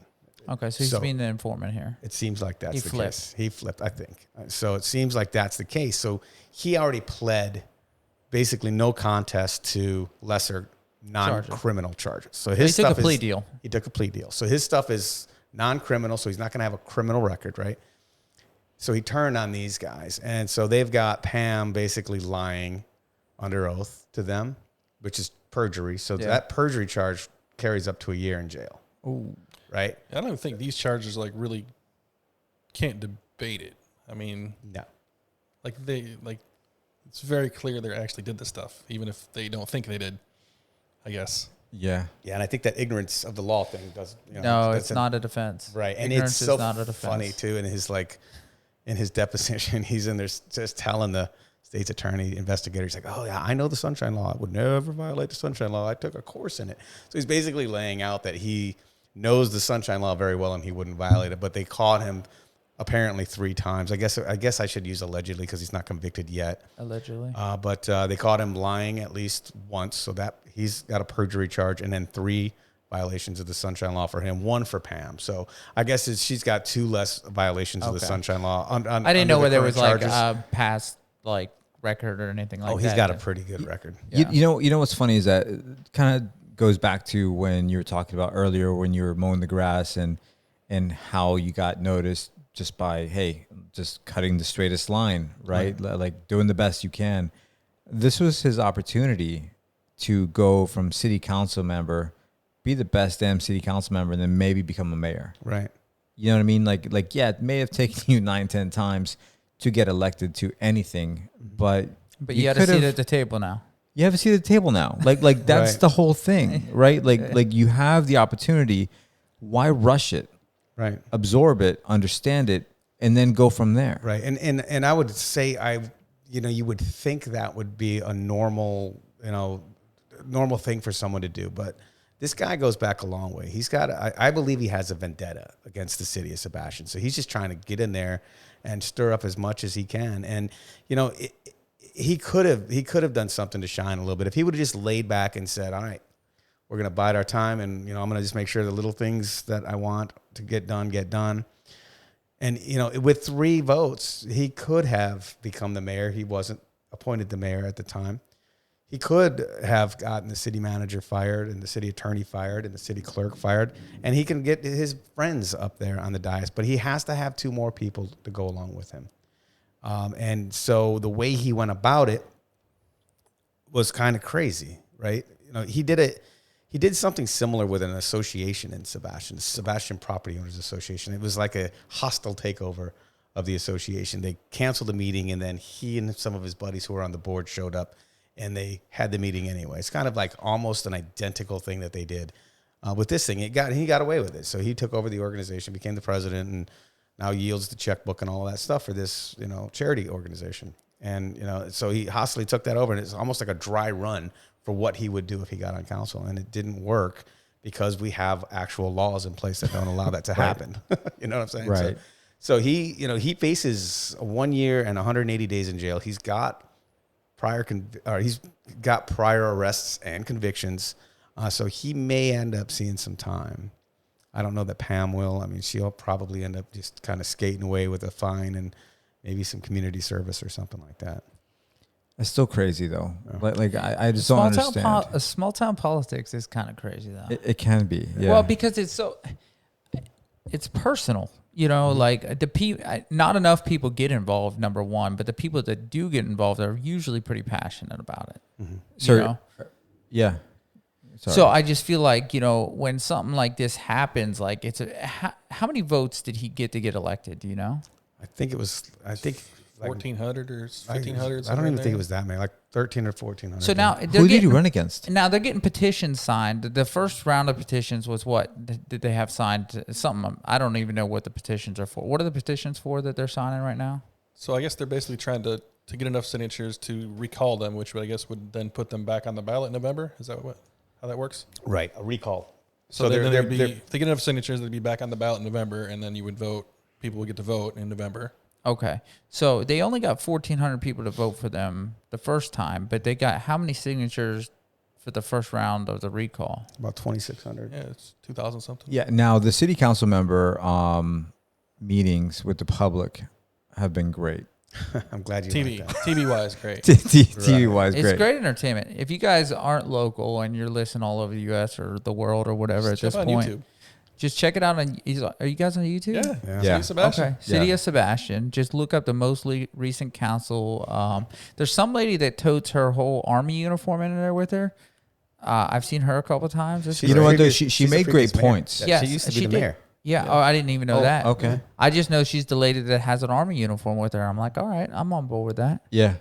okay? So he's being the informant here. It seems like that's He the flipped. case. He flipped, I think. So it seems like that's the case. So he already pled basically no contest to lesser non-criminal charges. So his He took stuff a plea is- deal. He took a plea deal. So his stuff is non-criminal, so he's not going to have a criminal record, right? So he turned on these guys. And so they've got Pam basically lying under oath to them, which is perjury. So that perjury charge carries up to a year in jail. Ooh. Right? I don't think these charges like really can't debate it. I mean, No. it's very clear they actually did this stuff, even if they don't think they did, I guess. Yeah. Yeah, and I think that ignorance of the law thing does. No, it's not a defense. Right, and Ignorance it's so is not a defense. funny too. In his deposition, he's in there just telling the state's attorney, investigator, he's like, "Oh yeah, I know the Sunshine Law. I would never violate the Sunshine Law. I took a course in it." So he's basically laying out that he knows the Sunshine Law very well and he wouldn't violate it. But they caught him apparently 3 times. I guess I should use allegedly because he's not convicted yet. Allegedly. But they caught him lying at least once, so that he's got a perjury charge, and then 3 violations of the Sunshine Law for him, 1 for Pam. So I guess she's got 2 less violations of the Okay. Sunshine Law. I didn't know where there was like charges. past like record or anything like that. He's got a pretty good record. Yeah. You know what's funny is that it kind of goes back to when you were talking about earlier when you were mowing the grass and how you got noticed just by just cutting the straightest line, right? Like doing the best you can. This was his opportunity to go from city council member, be the best damn city council member, and then maybe become a mayor. Right. You know what I mean? Like yeah, it may have taken you 9-10 times to get elected to anything, but you had a seat at the table now. you have a seat at the table now. Like that's Right. the whole thing, right? Like you have the opportunity. Why rush it? Right. Absorb it, understand it, and then go from there. Right. And I would say you would think that would be a normal thing for someone to do, but this guy goes back a long way. He's got I believe he has a vendetta against the city of Sebastian. So he's just trying to get in there and stir up as much as he can. And he could have done something to shine a little bit if he would have just laid back and said, "All right, we're going to bide our time, and I'm going to just make sure the little things that I want to get done." And with 3 votes, he could have become the mayor. He wasn't appointed the mayor at the time. He could have gotten the city manager fired and the city attorney fired and the city clerk fired, and he can get his friends up there on the dais. But he has to have 2 more people to go along with him. And so the way he went about it was kind of crazy, right? He did it. he did something similar with an association in Sebastian, the Sebastian Property Owners Association. It was like a hostile takeover of the association. They canceled the meeting, and then he and some of his buddies who were on the board showed up, and they had the meeting anyway. It's kind of like almost an identical thing that they did with this thing. He got away with it. So he took over the organization, became the president, and now yields the checkbook and all that stuff for this, charity organization. And, so he hostily took that over, and it's almost like a dry run for what he would do if he got on council. And it didn't work because we have actual laws in place that don't allow that to happen. You know what I'm saying? Right. So he, he faces 1 year and 180 days in jail. He's got prior arrests and convictions. So he may end up seeing some time. I don't know that Pam will. I mean, she'll probably end up just kind of skating away with a fine and maybe some community service or something like that. It's still crazy though. Like I just don't understand. Small town politics is kind of crazy though. It can be. Yeah. Well, because it's personal. Like not enough people get involved, number one, but the people that do get involved are usually pretty passionate about it. So, yeah. Sorry. So I just feel like, when something like this happens, like how many votes did he get to get elected? Do you know? I think 1,400 or 1,500. I don't even think it was that many, like 1,300 or 1,400. So now who did he run against? Now they're getting petitions signed. The first round of petitions was what? Did they have signed? Something. I don't even know what the petitions are for. What are the petitions for that they're signing right now? So I guess they're basically trying to get enough signatures to recall them, which I guess would then put them back on the ballot in November. Is that how that works? Right, a recall. So if they get enough signatures, they'd be back on the ballot in November, and then you would vote. People would get to vote in November. Okay. So they only got 1,400 people to vote for them the first time, but they got how many signatures for the first round of the recall? About 2,600. Yeah, it's 2,000 something. Yeah. Now the city council member meetings with the public have been great. I'm glad you like that. TV wise, great. TV wise, great. It's great entertainment. If you guys aren't local and you're listening all over the U.S. or the world or whatever Just at this on point, YouTube. Just check it out on. Are you guys on YouTube? Yeah. Yeah. City of Sebastian. Okay. City of Sebastian. Just look up the most recent council. There's some lady that totes her whole army uniform in there with her. I've seen her a couple times. You know what? Though she made great points. Yeah, she used to be the mayor. Yeah. Oh, I didn't even know that. Okay. I just know she's the lady that has an army uniform with her. I'm like, all right, I'm on board with that. Yeah.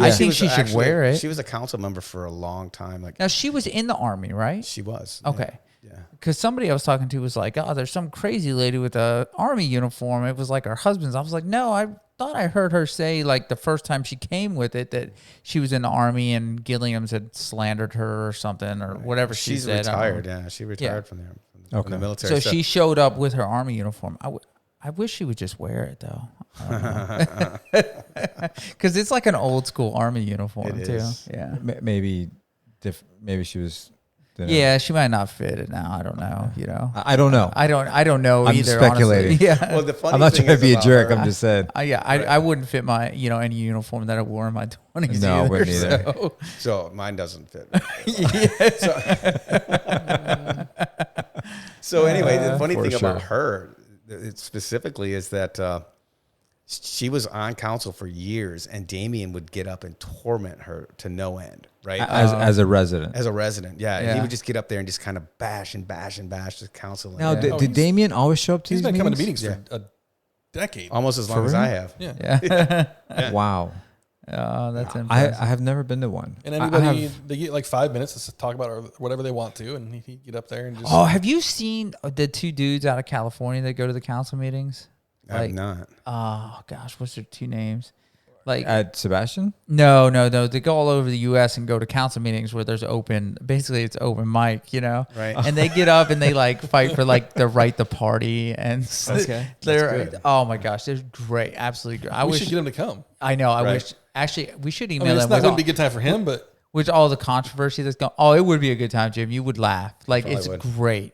I think she should wear it. She was a council member for a long time. Now she was in the army, right? She was. Okay. Yeah. Because somebody I was talking to was like, oh, there's some crazy lady with a army uniform. It was like her husband's. I was like, no, I thought I heard her say like the first time she came with it that she was in the army and Gilliam's had slandered her or something or whatever she She's said. retired. Yeah, she retired from there. From the military. So she showed up with her army uniform. I wish she would just wear it though. Because it's like an old school army uniform It too. is. Yeah. Maybe she was. Yeah, she might not fit it now. I don't know. I don't know. I don't know I'm either. speculating. Honestly. Yeah. Well, the funny I'm not thing trying to is be a about jerk. her- I'm just saying. I wouldn't fit my any uniform that I wore in my 20s. No, I either, wouldn't either. so. So mine doesn't fit. Yeah. So anyway, the funny For thing sure. about her specifically is that she was on council for years, and Damien would get up and torment her to no end, right? As a resident. As a resident, yeah. And he Yeah. would just get up there and just kind of bash the council. Now, And did Damien always show up to He's these been coming to meetings? meetings for a decade. almost as long For as real? I have. Yeah. Wow. That's I impressive. have never been to one. And I anybody, have- they get like 5 minutes to talk about whatever they want to, and he'd get up there and just. Oh, have you seen the two dudes out of California that go to the council meetings? I'm not. Oh gosh, what's their two names? Like At Sebastian? no, they go all over the U.S. and go to council meetings where there's basically it's open mic, Right. And they get up and they like fight for like the right to party and Okay. they're That's good. oh my gosh, they're great, absolutely great. I we wish should get him to come. I know. I Right. wish actually we should I email mean, it's them not with going all, to be a good time for him, but with all the controversy that's going. Oh, it would be a good time, Jim. You would laugh. Like Probably it's would. great.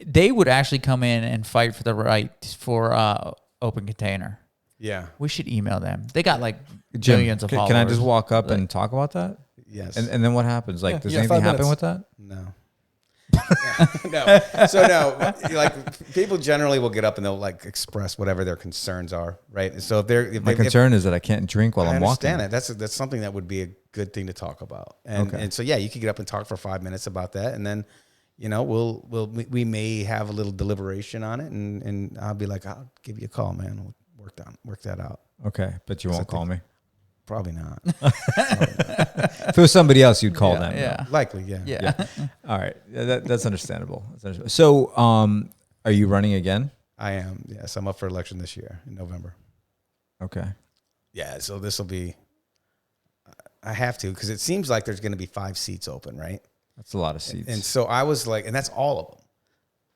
They would actually come in and fight for the right for open container. Yeah. We should email them. They got like Jim, millions of followers. can I just walk up Like- and talk about that? Yes. And then what happens? Like, does yeah, anything 5 happen minutes. with that? No. No. So no, like people generally will get up and they'll like express whatever their concerns are, right? So if My concern is that I can't drink while I I'm walking. understand it. That's something that would be good thing to talk about. And so, yeah, you could get up and talk for 5 minutes about that. And then, we may have a little deliberation on it, and I'll be like, I'll give you a call, man. We'll work that out. Okay. But you won't call me? Probably not. If it was somebody else, you'd call them. Yeah. Likely, yeah. Yeah. All right. That's understandable. So, are you running again? I am. Yes, I'm up for election this year in November. Okay. Yeah, so this will be, I have to, because it seems like there's going to be 5 seats open, right? That's a lot of seats. And so I was like, and that's all of them.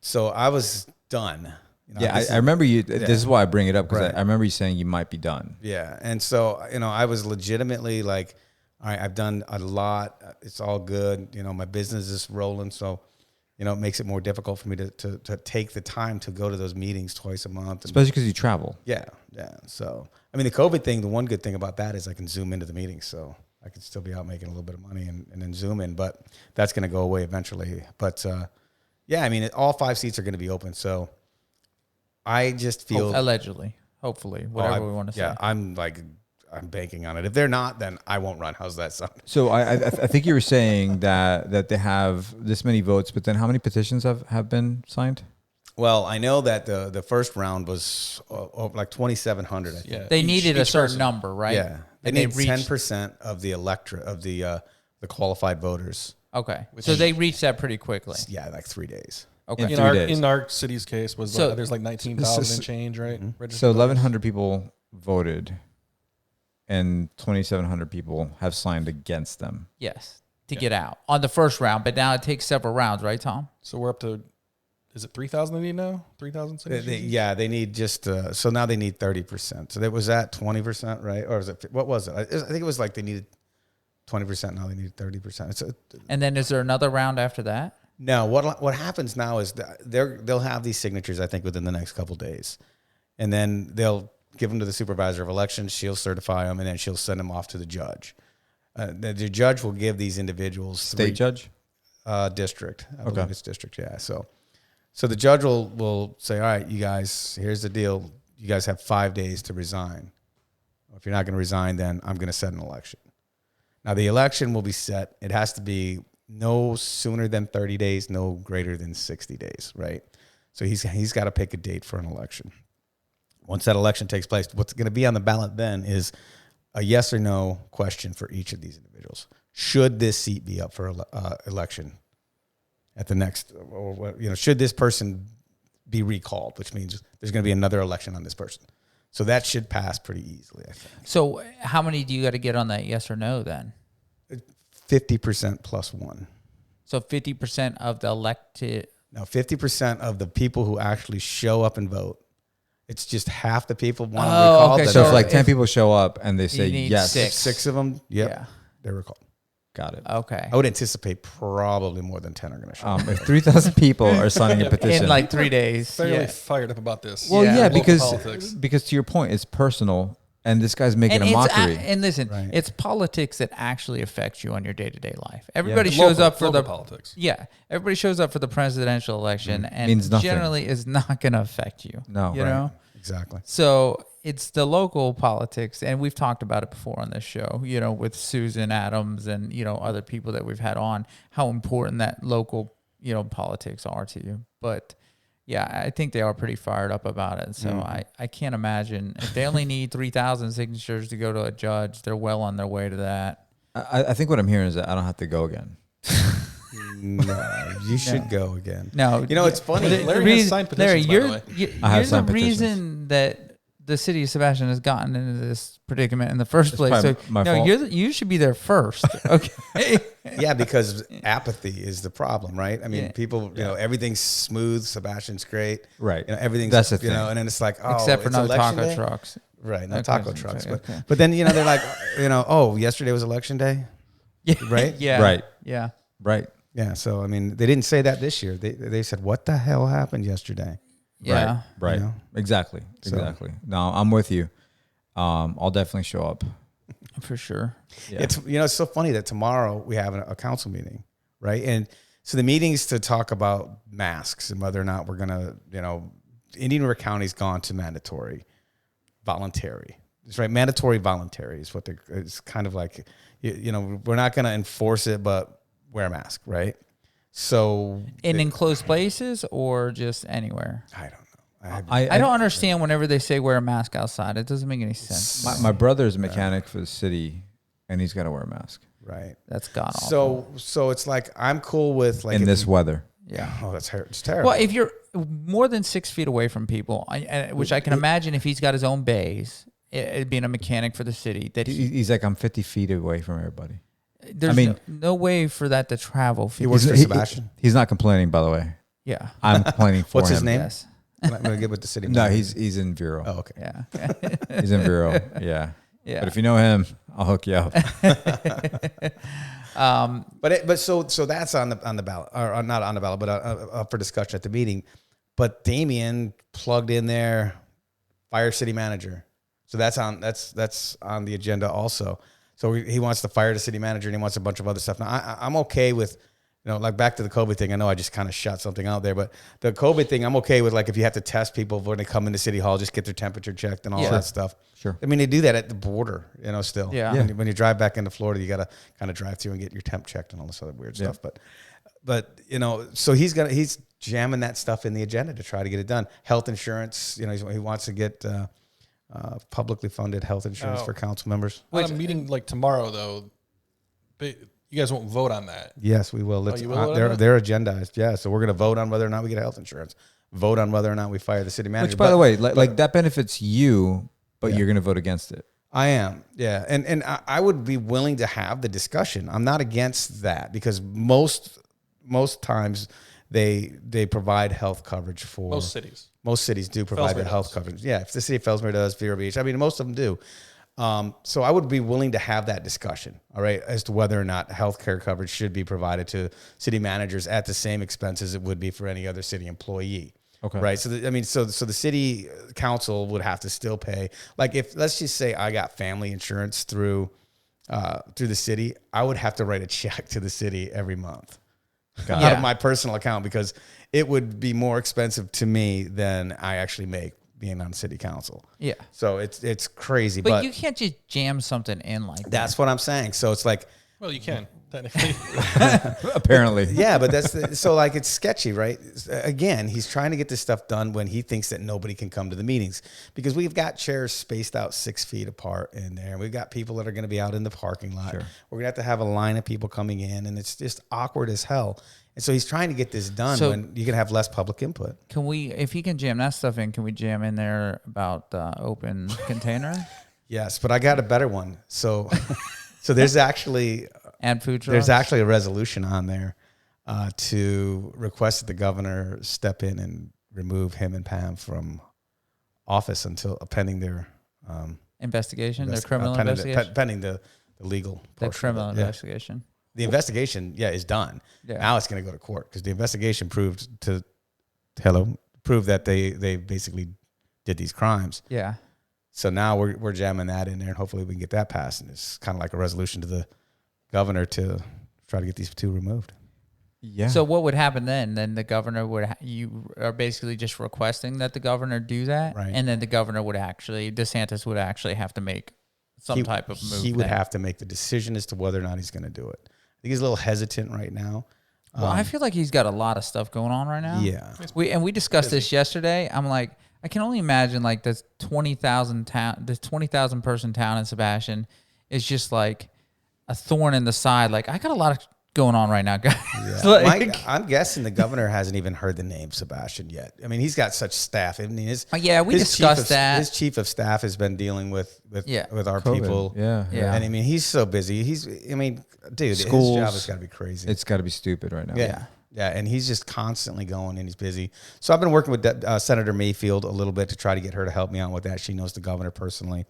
So I was done. I remember you. Yeah. This is why I bring it up, because Right. I remember you saying you might be done. Yeah. And so, I was legitimately like, all right, I've done a lot. It's all good. My business is rolling. So, it makes it more difficult for me to take the time to go to those meetings twice a month. Especially because you travel. Yeah. Yeah. So, the COVID thing, the one good thing about that is I can zoom into the meetings. So I could still be out making a little bit of money and then zoom in, but that's going to go away eventually. But all 5 seats are going to be open. So I just feel Allegedly, hopefully, whatever we want to say. Yeah, I'm banking on it. If they're not, then I won't run. How's that sound? So I think you were saying that they have this many votes, but then how many petitions have been signed? Well, I know that the first round was like 2,700. I think. Yeah. They Each- needed a each certain person. number, right? Yeah, they And need reached- 10% of the electorate of the qualified voters. Okay. So they reached that pretty quickly. Yeah, like 3 days. Okay. In In 3 our days. in our city's case was So- there's like 19,000 and change, right? Registered So voters. 1,100 people voted, and 2,700 people have signed against them. Yes. To get out on the first round, but now it takes several rounds, right, Tom? So we're up to, is it 3,000 they need now? 3,000 signatures? They need just so now they need 30%. So that was at 20%, right? Or was it what was it? I think it was like they needed 20%. Now they need 30%. And then is there another round after that? No, what happens now is that they'll have these signatures, I think, within the next couple of days, and then they'll give them to the supervisor of elections. She'll certify them, and then she'll send them off to the judge. The judge will give these individuals State judge? district. I believe it's district. Yeah. So the judge will say, all right, you guys, here's the deal. You guys have 5 days to resign. If you're not going to resign, then I'm going to set an election. Now the election will be set. It has to be no sooner than 30 days, no greater than 60 days, right? So he's got to pick a date for an election. Once that election takes place, what's going to be on the ballot then is a yes or no question for each of these individuals. Should this seat be up for election at the next, or should this person be recalled, which means there's going to be another election on this person. So that should pass pretty easily, I think. So how many do you got to get on that yes or no then? 50% plus 1. So 50% of the elected. Now, 50% of the people who actually show up and vote, it's just half the people want to recall. okay, So if So like 10 if- people show up and they say You need yes, six. 6 of them, yep, Yeah. they're recalled. got it. Okay. I would anticipate probably more than 10 are going to show up. If 3,000 people are signing a petition, In like 3 days. Fairly Yeah. fired up about this. well, Yeah. yeah, Local because politics. to your point, it's personal, and this guy's making And a mockery. and listen, Right. it's politics that actually affects you on your day-to-day life. Everybody Local- shows up for local the politics. Yeah, everybody shows up for the presidential election, and Means nothing. generally is not going to affect you. No, you right. know. Exactly. So it's the local politics, and we've talked about it before on this show. With Susan Adams and other people that we've had on, how important that local politics are to you. But yeah, I think they are pretty fired up about it. So I can't imagine if they only need 3,000 signatures to go to a judge, they're well on their way to that. I think what I'm hearing is that I don't have to go again. No, you should go again. No, It's funny. Larry has signed petitions, by the way. I have you're the signed petitions. reason that the city of Sebastian has gotten into this predicament in the first place. probably So my no, fault. you should be there first. Okay. Yeah, because apathy is the problem, right? I mean, Yeah. people, everything's smooth. Sebastian's great. Right. Everything's, That's the thing. and then it's like, oh, Except for it's no election taco day? trucks. Right, no Okay, taco okay, trucks. okay. But then, they're like, oh, yesterday was election day? Yeah. Right? Yeah. Right. Yeah. Right. Yeah, so, I mean, they didn't say that this year. They said, what the hell happened yesterday? Yeah. Right. You know? Exactly. So- Exactly. No, I'm with you. I'll definitely show up. For sure. Yeah. It's so funny that tomorrow we have a council meeting, right? And so the meeting is to talk about masks and whether or not we're going to, Indian River County's gone to mandatory, voluntary. That's right. Mandatory voluntary is what it's kind of like, we're not going to enforce it, but wear a mask, right? So in enclosed places or just anywhere? I don't know. I don't understand whenever they say wear a mask outside. It doesn't make any sense. My brother's a mechanic for the city, and he's got to wear a mask. Right. That's god awful. So it's like I'm cool with like in this weather. Yeah. Oh, it's terrible. Well, if you're more than 6 feet away from people, which I can imagine if he's got his own bays, being a mechanic for the city, that he's like, I'm 50 feet away from everybody. There's no way for that to travel. He works for Sebastian. He's not complaining, by the way. Yeah. I'm complaining for What's him. his name? Yes. I'm going to get with the city. No, he's in Vero. Oh, okay. Yeah. He's in Vero. Yeah. Yeah. But if you know him, I'll hook you up. But so that's on the ballot, or not on the ballot, but up for discussion at the meeting. But Damien plugged in there, fire city manager. So that's on the agenda also. So he wants to fire the city manager, and he wants a bunch of other stuff. Now I'm okay with, like back to the COVID thing. I know I just kind of shot something out there, but the COVID thing, I'm okay with. Like if you have to test people when they come into City Hall, just get their temperature checked and all that stuff. Sure. I mean, they do that at the border, still. Yeah. When you drive back into Florida, you got to kind of drive through and get your temp checked and all this other weird stuff. But so he's jamming that stuff in the agenda to try to get it done. Health insurance, he wants to get publicly funded health insurance for council members. At a meeting like tomorrow, though, you guys won't vote on that. Yes, we will. They're agendized. Yeah, so we're going to vote on whether or not we get health insurance. Vote on whether or not we fire the city manager. Which, by the way, like that benefits you, but you're going to vote against it. I am, yeah, and I would be willing to have the discussion. I'm not against that because most times they provide health coverage for Most cities. Most cities do provide the health coverage. Yeah, if the city of Fellsmere does, Vero Beach, I mean, most of them do. So I would be willing to have that discussion, all right, as to whether or not health care coverage should be provided to city managers at the same expense as it would be for any other city employee. Okay. Right. So, so the city council would have to still pay. Like if, let's just say I got family insurance through the city, I would have to write a check to the city every month out of my personal account because it would be more expensive to me than I actually make being on city council. Yeah. So it's crazy. But you can't just jam something in like that. That's what I'm saying. So it's like, well, you can technically. Apparently. yeah, but so like it's sketchy, right? Again, he's trying to get this stuff done when he thinks that nobody can come to the meetings because we've got chairs spaced out 6 feet apart in there. We've got people that are going to be out in the parking lot. Sure. We're going to have a line of people coming in, and it's just awkward as hell. And so he's trying to get this done when you can have less public input. Can we, if he can jam that stuff in, can we jam in there about the open container? Yes, but I got a better one. So there's actually and food trucks? There's actually a resolution on there to request that the governor step in and remove him and Pam from office until pending their investigation, their criminal investigation, pending the legal portion. The criminal investigation. The investigation, is done. Yeah. Now it's going to go to court because the investigation proved that they basically did these crimes. Yeah. So now we're jamming that in there, and hopefully we can get that passed. And it's kind of like a resolution to the governor to try to get these two removed. Yeah. So what would happen then? Then the governor you are basically just requesting that the governor do that, right? And then the governor DeSantis would actually have to make some type of move. He would have to make the decision as to whether or not he's going to do it. I think he's a little hesitant right now. Well, I feel like he's got a lot of stuff going on right now. Yeah. We discussed this yesterday. I'm like, I can only imagine like this 20,000 person town in Sebastian is just like a thorn in the side. Like I got a lot of going on right now, guys. Yeah. I'm guessing the governor hasn't even heard the name Sebastian yet. I mean, he's got such staff. I mean, we discussed that. His chief of staff has been dealing with our COVID. people. Yeah. And I mean, he's so busy. Dude, Schools, his job has got to be crazy. It's got to be stupid right now. Yeah. Yeah, and he's just constantly going, and he's busy. So I've been working with Senator Mayfield a little bit to try to get her to help me out with that. She knows the governor personally.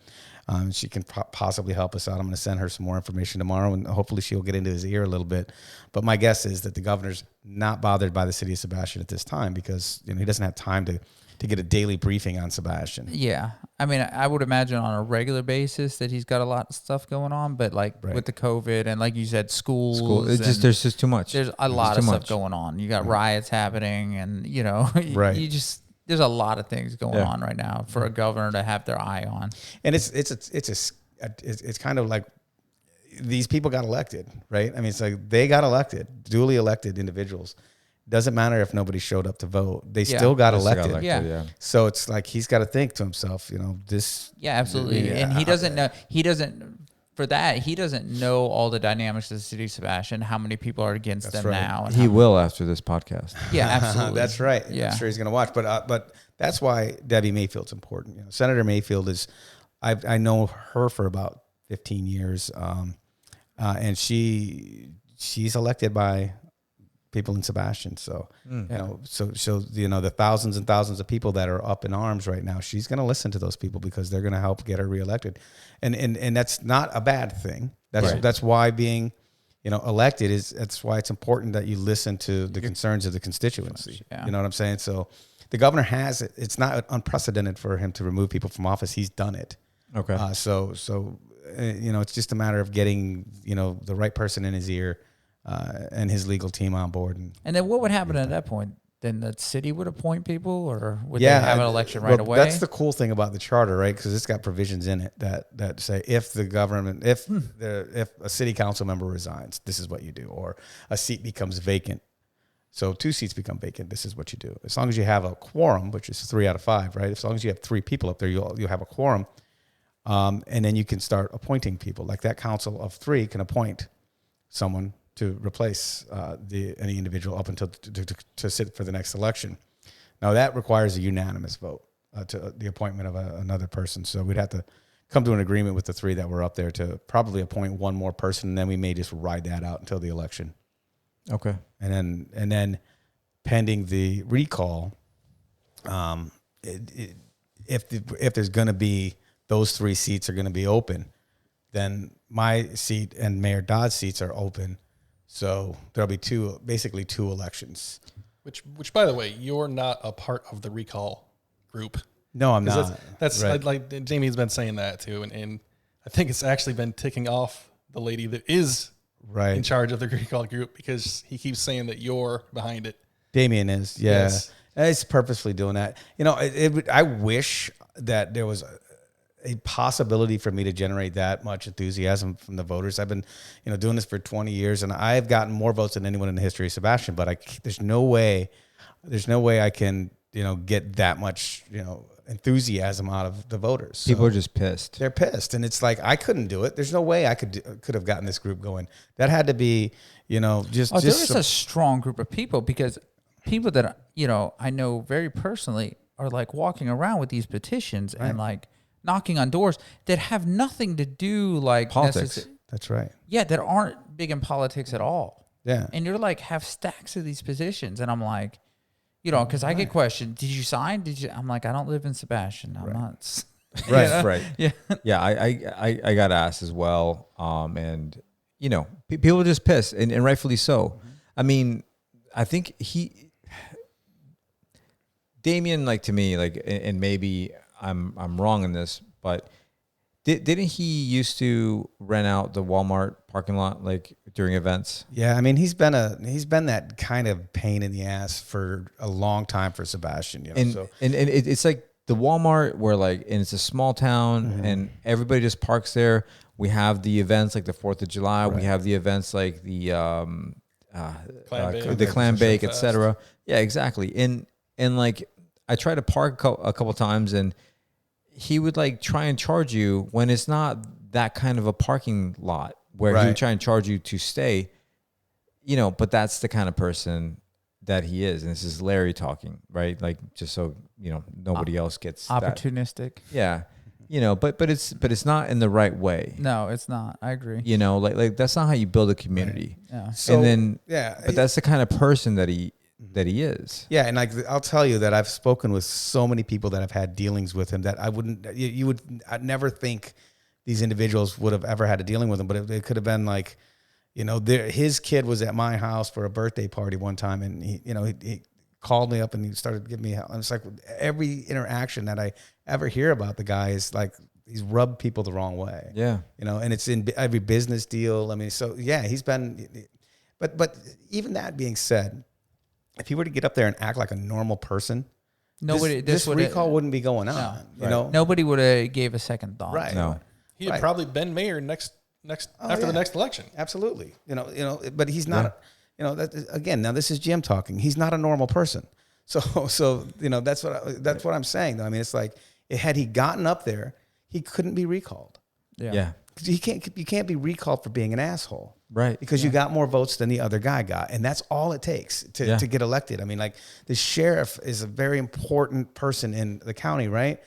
She can possibly help us out. I'm going to send her some more information tomorrow, and hopefully she'll get into his ear a little bit. But my guess is that the governor's not bothered by the city of Sebastian at this time because he doesn't have time to get a daily briefing on Sebastian. Yeah. I mean, I would imagine on a regular basis that he's got a lot of stuff going on, but with the COVID and like you said, schools. There's just too much. There's a lot of stuff going on. You got riots happening and, right. you just, there's a lot of things going on right now for a governor to have their eye on. And it's kind of like these people got elected, right? I mean, it's like they got elected, duly elected individuals. Doesn't matter if nobody showed up to vote; they still got elected. Yeah. So it's like he's got to think to himself, this. Yeah, absolutely. And he doesn't know. He doesn't know all the dynamics of the city of Sebastian. How many people are against them now? And he will after this podcast. Yeah, absolutely. That's right. Yeah. I'm sure he's going to watch. But that's why Debbie Mayfield's important. Senator Mayfield is. I know her for about 15 years, and she's elected by people in Sebastian. So, the thousands and thousands of people that are up in arms right now, she's going to listen to those people because they're going to help get her reelected. And that's not a bad thing. That's why being, elected that's why it's important that you listen to the concerns of the constituency. Yeah. You know what I'm saying? So the governor it's not unprecedented for him to remove people from office. He's done it. Okay. So it's just a matter of getting, the right person in his ear, and his legal team on board. And then what would happen at that point? Then the city would appoint people, or would they have an election right away? That's the cool thing about the charter, right? Because it's got provisions in it that say if a city council member resigns, this is what you do, or a seat becomes vacant. So 2 seats become vacant. This is what you do. As long as you have a quorum, which is 3 out of 5, right? As long as you have 3 people up there, you'll have a quorum, and then you can start appointing people. Like that council of 3 can appoint someone to replace any individual up until to sit for the next election. Now that requires a unanimous vote to the appointment of another person. So we'd have to come to an agreement with the 3 that were up there to probably appoint one more person, and then we may just ride that out until the election. Okay. And then pending the recall, if there's going to be those 3 seats are going to be open, then my seat and Mayor Dodd's seats are open. So there'll be basically two elections. Which, by the way, you're not a part of the recall group. No, I'm not. That's right. like Jamie's been saying that too, and I think it's actually been ticking off the lady that is right in charge of the recall group because he keeps saying that you're behind it. Damien is, yeah. Yes. He's purposely doing that. I wish that there was a possibility for me to generate that much enthusiasm from the voters. I've been, doing this for 20 years, and I've gotten more votes than anyone in the history of Sebastian. But there's no way I can, get that much, enthusiasm out of the voters. So people are just pissed. They're pissed, and it's like I couldn't do it. There's no way I could have gotten this group going. That had to be, just. There was a strong group of people because people that I know very personally are like walking around with these petitions and like knocking on doors that have nothing to do like politics. That's right. Yeah, that aren't big in politics at all. Yeah. And you're like have stacks of these petitions, and I'm like, because I get questioned. Did you sign? I'm like, I don't live in Sebastian. I'm not. Right. Right. Yeah. Yeah. I got asked as well. And people are just pissed, and rightfully so. Mm-hmm. I mean, I think Damien, like to me, like, and maybe I'm wrong in this, but didn't he used to rent out the Walmart parking lot like during events? Yeah, I mean he's been that kind of pain in the ass for a long time for Sebastian. And it's like the Walmart where and it's a small town, mm-hmm. and everybody just parks there. We have the events like the 4th of July. Right. We have the events like the clam bake, etc. Yeah, exactly. And like I tried to park a couple times, and he would like try and charge you when it's not that kind of a parking lot where he would try and charge you to stay, but that's the kind of person that he is. And this is Larry talking, right? Like, just so, nobody else gets opportunistic. That. Yeah. But it's not in the right way. No, it's not. I agree. Like that's not how you build a community. Right. Yeah. So, and then, but that's the kind of person that he is. Yeah, and I'll tell you that I've spoken with so many people that have had dealings with him that I'd never think these individuals would have ever had a dealing with him, but it could have been like, his kid was at my house for a birthday party one time, and he called me up and he started giving me help. And it's like every interaction that I ever hear about the guy is like he's rubbed people the wrong way. Yeah, and it's in every business deal. I mean, so yeah, he's been, but even that being said, if he were to get up there and act like a normal person, Nobody. this would recall wouldn't be going on. You know, Nobody would have gave a second thought. right? No. He had probably been mayor after the next election. Absolutely. But he's not. That again. Now this is Jim talking. He's not a normal person. So that's what I'm saying. Though. I mean, it's like had he gotten up there, he couldn't be recalled. Yeah. You can't be recalled for being an asshole. Right. Because you got more votes than the other guy got. And that's all it takes to get elected. I mean, like the sheriff is a very important person in the county, right?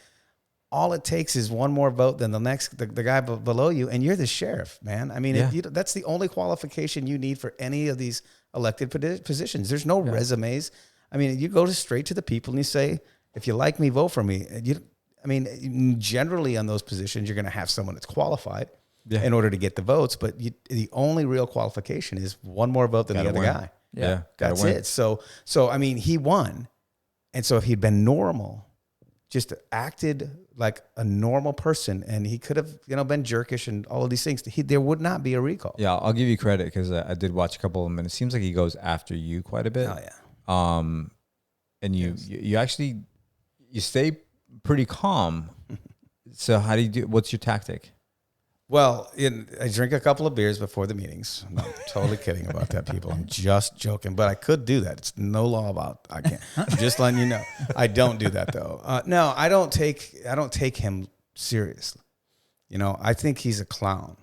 All it takes is one more vote than the guy below you, and you're the sheriff, man. I mean, that's the only qualification you need for any of these elected positions. There's no resumes. I mean, you go straight to the people and you say, if you like me, vote for me. Generally on those positions, you're going to have someone that's qualified in order to get the votes. But the only real qualification is one more vote than the other guy. Yeah. That's it. So, I mean, he won. And so if he'd been normal, just acted like a normal person, and he could have, been jerkish and all of these things, there would not be a recall. Yeah, I'll give you credit because I did watch a couple of them, and it seems like he goes after you quite a bit. Oh, yeah. And you actually, you stay pretty calm. So how do you do? What's your tactic? Well, I drink a couple of beers before the meetings. I'm totally kidding about that, people. I'm just joking, but I could do that. It's no law about I can't. I'm just letting you know. I don't do that though. No, I don't take him seriously. I think he's a clown,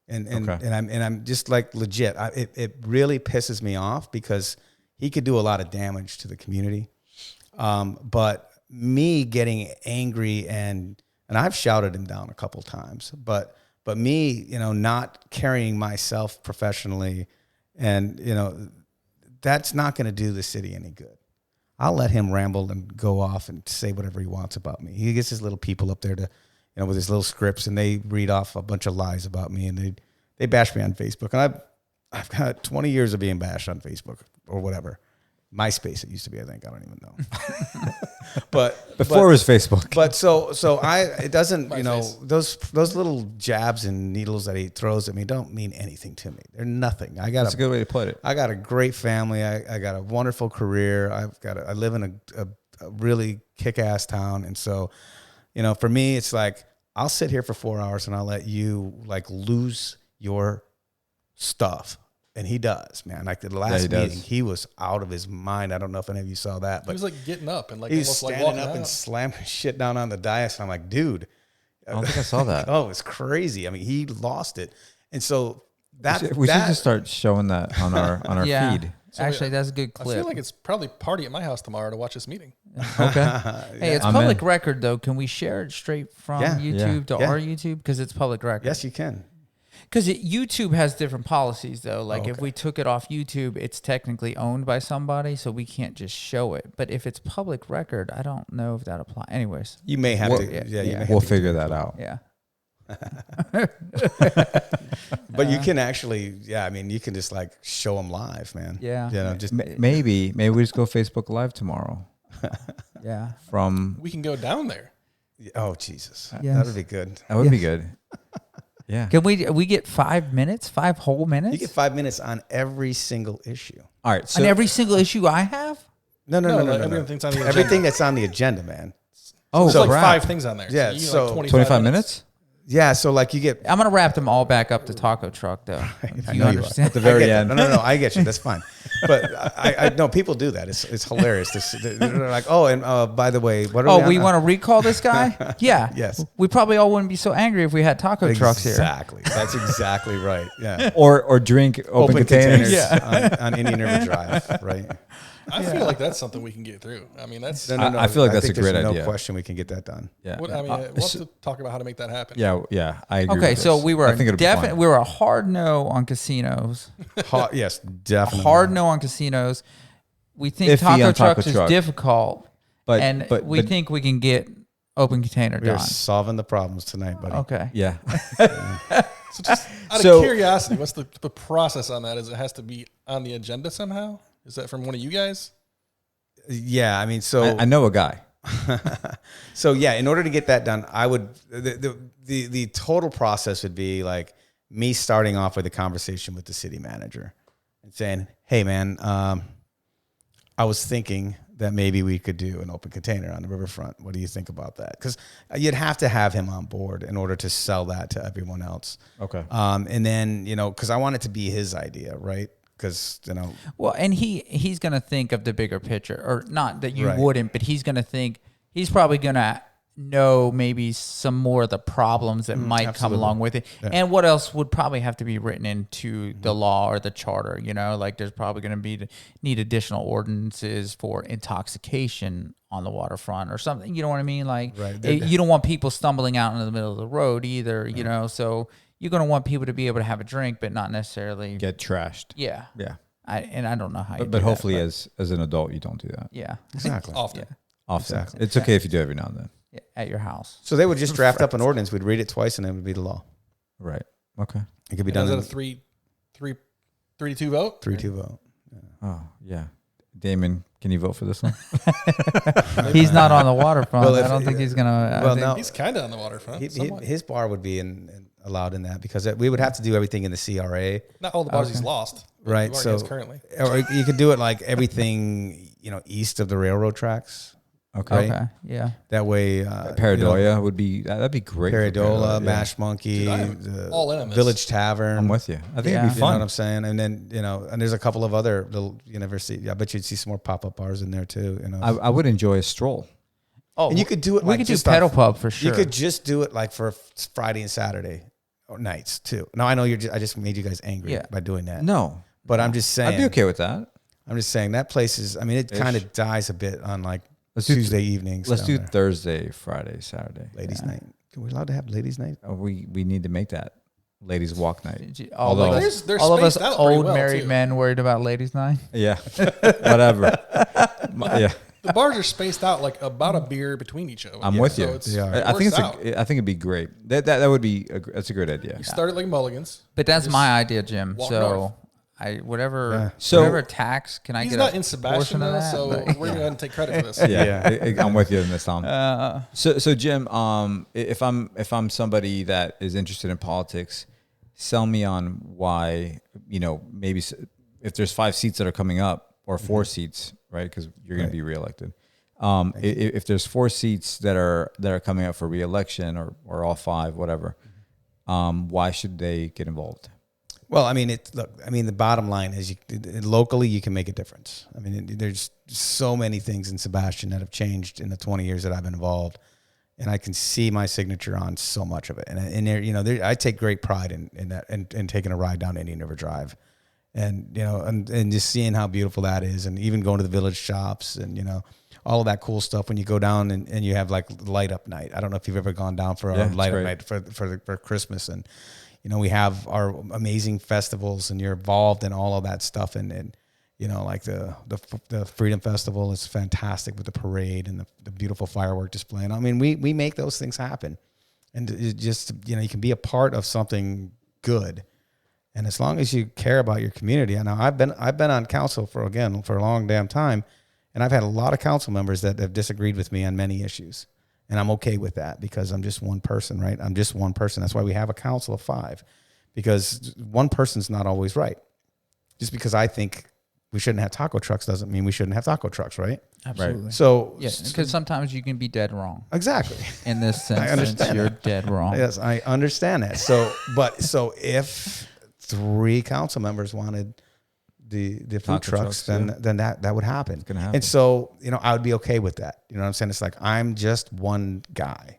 and I'm just like legit. It really pisses me off because he could do a lot of damage to the community. But me getting angry and I've shouted him down a couple times, but me, not carrying myself professionally and, that's not going to do the city any good. I'll let him ramble and go off and say whatever he wants about me. He gets his little people up there to, with his little scripts, and they read off a bunch of lies about me, and they bash me on Facebook. And I've got 20 years of being bashed on Facebook or whatever. MySpace, it used to be, I think. I don't even know. but Before it was Facebook. But it doesn't, those little jabs and needles that he throws at me don't mean anything to me. They're nothing. That's a good way to put it. I got a great family. I got a wonderful career. I live in a really kick-ass town. And so, for me, it's like, I'll sit here for 4 hours and I'll let you lose your stuff. And he does, man. Like the last meeting, he was out of his mind. I don't know if any of you saw that, but he was getting up and he was almost standing up and slamming shit down on the dais. And I'm like, dude, I don't think I saw that. Oh, it's crazy. I mean, he lost it. And so we should just start showing that on our feed. So actually, that's a good clip. I feel like it's probably party at my house tomorrow to watch this meeting. Okay. Hey, it's public record though. Can we share it straight from YouTube to our YouTube? Because it's public record. Yes, you can. Because YouTube has different policies, though. Like, if we took it off YouTube, it's technically owned by somebody, so we can't just show it. But if it's public record, I don't know if that applies. Anyways. You may have to. We'll figure that out. Yeah. But you can actually, you can just show them live, man. Yeah. Just maybe we just go Facebook Live tomorrow. Yeah. We can go down there. Oh, Jesus. Yes. That would be good. That would be good. Yeah. Can we get 5 minutes? 5 whole minutes? You get 5 minutes on every single issue. All right. So on every single issue I have? No. Everything's on the agenda. Everything that's on the agenda, man. Oh, there's crap. 5 things on there. Yeah. So, 25 minutes? Yeah. So you get. I'm going to wrap them all back up to taco truck, though. I You know understand? At the very end. No. I get you. That's fine. But I know people do that. It's hilarious. They're like, oh, and by the way, what are we want to recall this guy? Yeah. Yes. We probably all wouldn't be so angry if we had taco trucks here. Exactly. That's exactly right. Yeah. Or drink open containers. On Indian River Drive, right? I feel like that's something we can get through. I mean, that's. No. I feel like that's a there's great idea. No question we can get that done. Yeah. We'll have to talk about how to make that happen. Yeah. I agree. Okay, with so this. we were I think it'll be fine. we were a hard no on casinos. Yes, definitely. Hard no on casinos. We think Iffy taco on taco trucks is truck. difficult, But we think we can get open container We're done. solving the problems tonight, buddy. Okay. Yeah. So just out of curiosity, what's the process on that? Is it has to be on the agenda somehow? Is that from one of you guys? Yeah, I mean, so I know a guy. So yeah, in order to get that done, I would the total process would be me starting off with a conversation with the city manager and saying, "Hey, man, I was thinking that maybe we could do an open container on the riverfront. What do you think about that? Because you'd have to have him on board in order to sell that to everyone else. Okay. And then, because I want it to be his idea, right? Because, Well, and he's going to think of the bigger picture, or not that you Right. wouldn't, but he's going to think, he's probably going to know maybe some more of the problems that might come absolutely. along with it. Yeah. And what else would probably have to be written into the law or the charter, like there's probably going to need additional ordinances for intoxication on the waterfront or something, you know what I mean? Like, Right. you don't want people stumbling out into the middle of the road either, so you're going to want people to be able to have a drink, but not necessarily Get trashed. Yeah. Yeah. I don't know how you But do hopefully that, as an adult, you don't do that. yeah. exactly. Often. Yeah. Often. Exactly. It's okay if you do every now and then. Yeah, at your house. So they would just draft up an ordinance. We'd read it twice, and it would be the law. Right. Okay. It could be Is done that in a 3-2 vote? 3-2 vote. Oh, yeah. Damon, can you vote for this one? He's not on the waterfront. Well, if- I don't think he's gonna. well, I think, no. He's kind of on the waterfront. somewhat. His bar would be allowed in that because we would have to do everything in the CRA, Not all the bars he's Okay. lost. but right? the bar he So has currently. or you could do it like everything, east of the railroad tracks. Okay. okay. Yeah. That way, Paradoia would be, that'd be great. for Paradola, Paradoia. Mash Monkey, Dude, I'm the all in on this. Village Tavern. I'm with you. I think Yeah. it'd be You know fun. what I'm saying? And then, and there's a couple of other little university. I bet you'd see some more pop-up bars in there too. I would enjoy a stroll. Oh, and you could do it We like could do just pedal on- pub for sure. You could just do it like for Friday and Saturday or nights too. Now I know I just made you guys angry Yeah. by doing that. No. But I'm just saying. I'd be okay with that. I'm just saying that place is. I mean, it kind of dies a bit on like Let's do Tuesday evenings. Let's down do there. Thursday, Friday, Saturday. Ladies' night. Are we allowed to have ladies' night? We need to make that ladies' walk night. all Although- of us, They're all of us spaced out pretty old well, married too. men worried about ladies' night. Yeah. Whatever. Yeah. The bars are spaced out like about a beer between each of them. I'm with you. So it's, They are. it I think works out. I think it'd be great. That would be that's a great idea. You start it like Mulligans. But that's Just my idea, Jim. walk So north. whatever So- whatever tax can I He's get not a in Sebastian portion of though, that? so But- we're going to go ahead and take credit for this. Yeah, I'm with you in this, Tom. Uh, So Jim, if I'm somebody that is interested in politics, sell me on why maybe if there's 5 seats that are coming up or 4 seats, right? Because you're going to be reelected. If there's 4 seats that are coming up for reelection or all 5, whatever, why should they get involved? Well, I mean, the bottom line is locally you can make a difference. I mean, there's so many things in Sebastian that have changed in the 20 years that I've been involved, and I can see my signature on so much of it. And there, I take great pride in that, and taking a ride down Indian River Drive, and and just seeing how beautiful that is, and even going to the village shops, and all of that cool stuff when you go down and you have like light up night. I don't know if you've ever gone down for a it's light up great. night for Christmas, and we have our amazing festivals, and you're involved in all of that stuff. And like the Freedom Festival is fantastic with the parade and the beautiful firework display. And I mean, we make those things happen, and it just, you can be a part of something good. And as long as you care about your community, I know I've been on council for a long damn time, and I've had a lot of council members that have disagreed with me on many issues. And I'm okay with that because I'm just one person, right? I'm just one person. That's why we have a council of 5, because one person's not always right. Just because I think we shouldn't have taco trucks doesn't mean we shouldn't have taco trucks, right? absolutely. So Yeah, because sometimes you can be dead wrong. exactly. In this instance, understand you're that. dead wrong. Yes, I understand that. So if 3 council members wanted the food Taco trucks, trucks, then that would happen. gonna happen. And so, I would be okay with that. You know what I'm saying? It's like, I'm just one guy.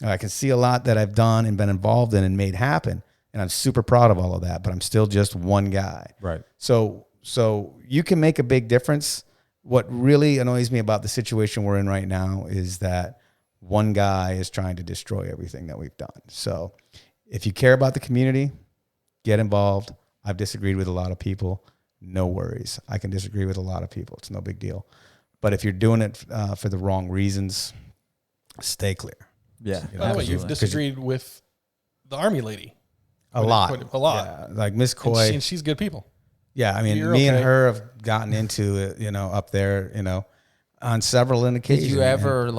I can see a lot that I've done and been involved in and made happen. And I'm super proud of all of that, but I'm still just one guy. Right. So you can make a big difference. What really annoys me about the situation we're in right now is that one guy is trying to destroy everything that we've done. So if you care about the community, get involved. I've disagreed with a lot of people. No worries. I can disagree with a lot of people. It's no big deal. But if you're doing it for the wrong reasons, stay clear. Yeah. By the way, you've Absolutely. disagreed with the Army lady. A lot. Yeah, like Miss and, Coy. she's good people. Yeah, I mean, You're me and okay. her have gotten into it, up there, on several Did occasions. you ever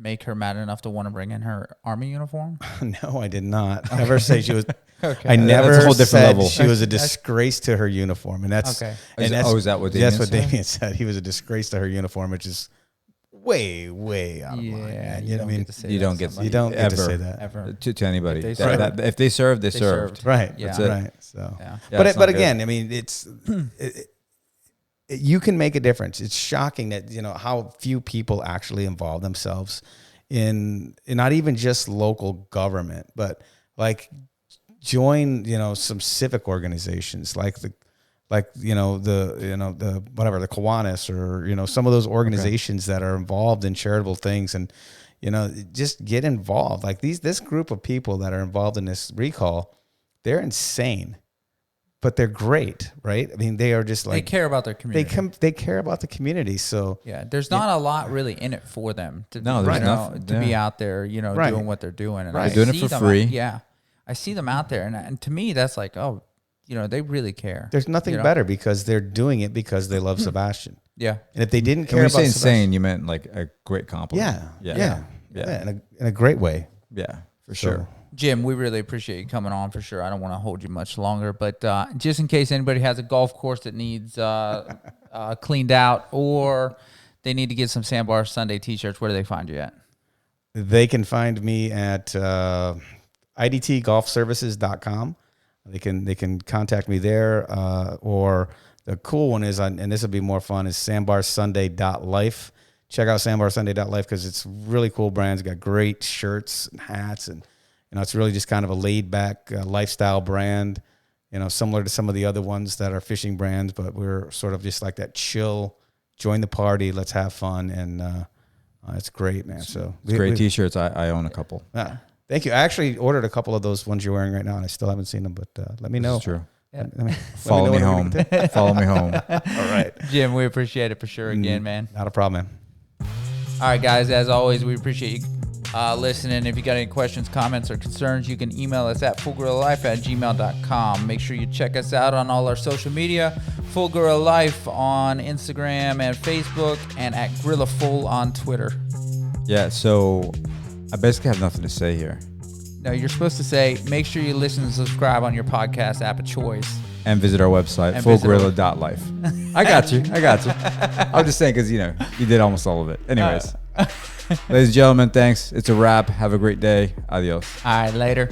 make her mad enough to want to bring in her army uniform? No, I did not ever say she was. Okay. I never That's a whole different said level. she was a disgrace to her uniform, and that's Okay. And Is that what Damien that's what said? Damien said? He was a disgrace to her uniform, which is way out of line. Man. You know what I mean? You don't get You don't get to ever. say that. Ever. to anybody. If they If they served, they They served. served. Right. Yeah. That's it. Right. So, Yeah. Yeah, it's but not again, I mean, it's you can make a difference. It's shocking that how few people actually involve themselves in not even just local government, but like join some civic organizations like the Kiwanis or some of those organizations that are involved in charitable things, and just get involved. Like this group of people that are involved in this recall, they're insane, but they're great, right? I mean, they are just like They care about their community. they care about the community. So Yeah, there's not a lot really in it for them to, No, there's you know, nothing, to be yeah. out there, Right. doing what they're doing. And Right. I They're doing it see for them free. Yeah, I see them out there, and to me, that's like, oh, they really care. there's nothing better because they're doing it because they love Sebastian. Yeah, And if they didn't And care when you about say Sebastian, insane, you meant like a great compliment. yeah, Yeah. in a great way. Yeah, for So- sure. Jim, we really appreciate you coming on for sure. I don't want to hold you much longer, but just in case anybody has a golf course that needs cleaned out, or they need to get some Sandbar Sunday T-shirts, where do they find you at? They can find me at idtgolfservices.com. They can contact me there, or the cool one is, and this will be more fun, is sandbarsunday.life. Check out sandbarsunday.life because it's really cool brands. Got great shirts and hats, and it's really just kind of a laid back lifestyle brand. Similar to some of the other ones that are fishing brands, but we're sort of just like that chill, join the party, let's have fun, and it's great, man. So It's great T-shirts. I own a couple. Thank you. I actually ordered a couple of those ones you're wearing right now, and I still haven't seen them, but let me know. This is true. Yeah. Follow me home. Follow me home. All right. Jim, we appreciate it for sure again, man. Not a problem, man. All right, guys, as always, we appreciate you listening. If you got any questions, comments, or concerns, you can email us at fullgorillalife@gmail.com. Make sure you check us out on all our social media, Full Gorilla Life on Instagram and Facebook, and at Gorilla Full on Twitter. Yeah, so I basically have nothing to say here. No, you're supposed to say, make sure you listen and subscribe on your podcast app of choice. And visit our website, And visit fullgorilla.life. I got you. I'm just saying because, you did almost all of it. Anyways, ladies and gentlemen, thanks. It's a wrap. Have a great day. Adios. All right, later.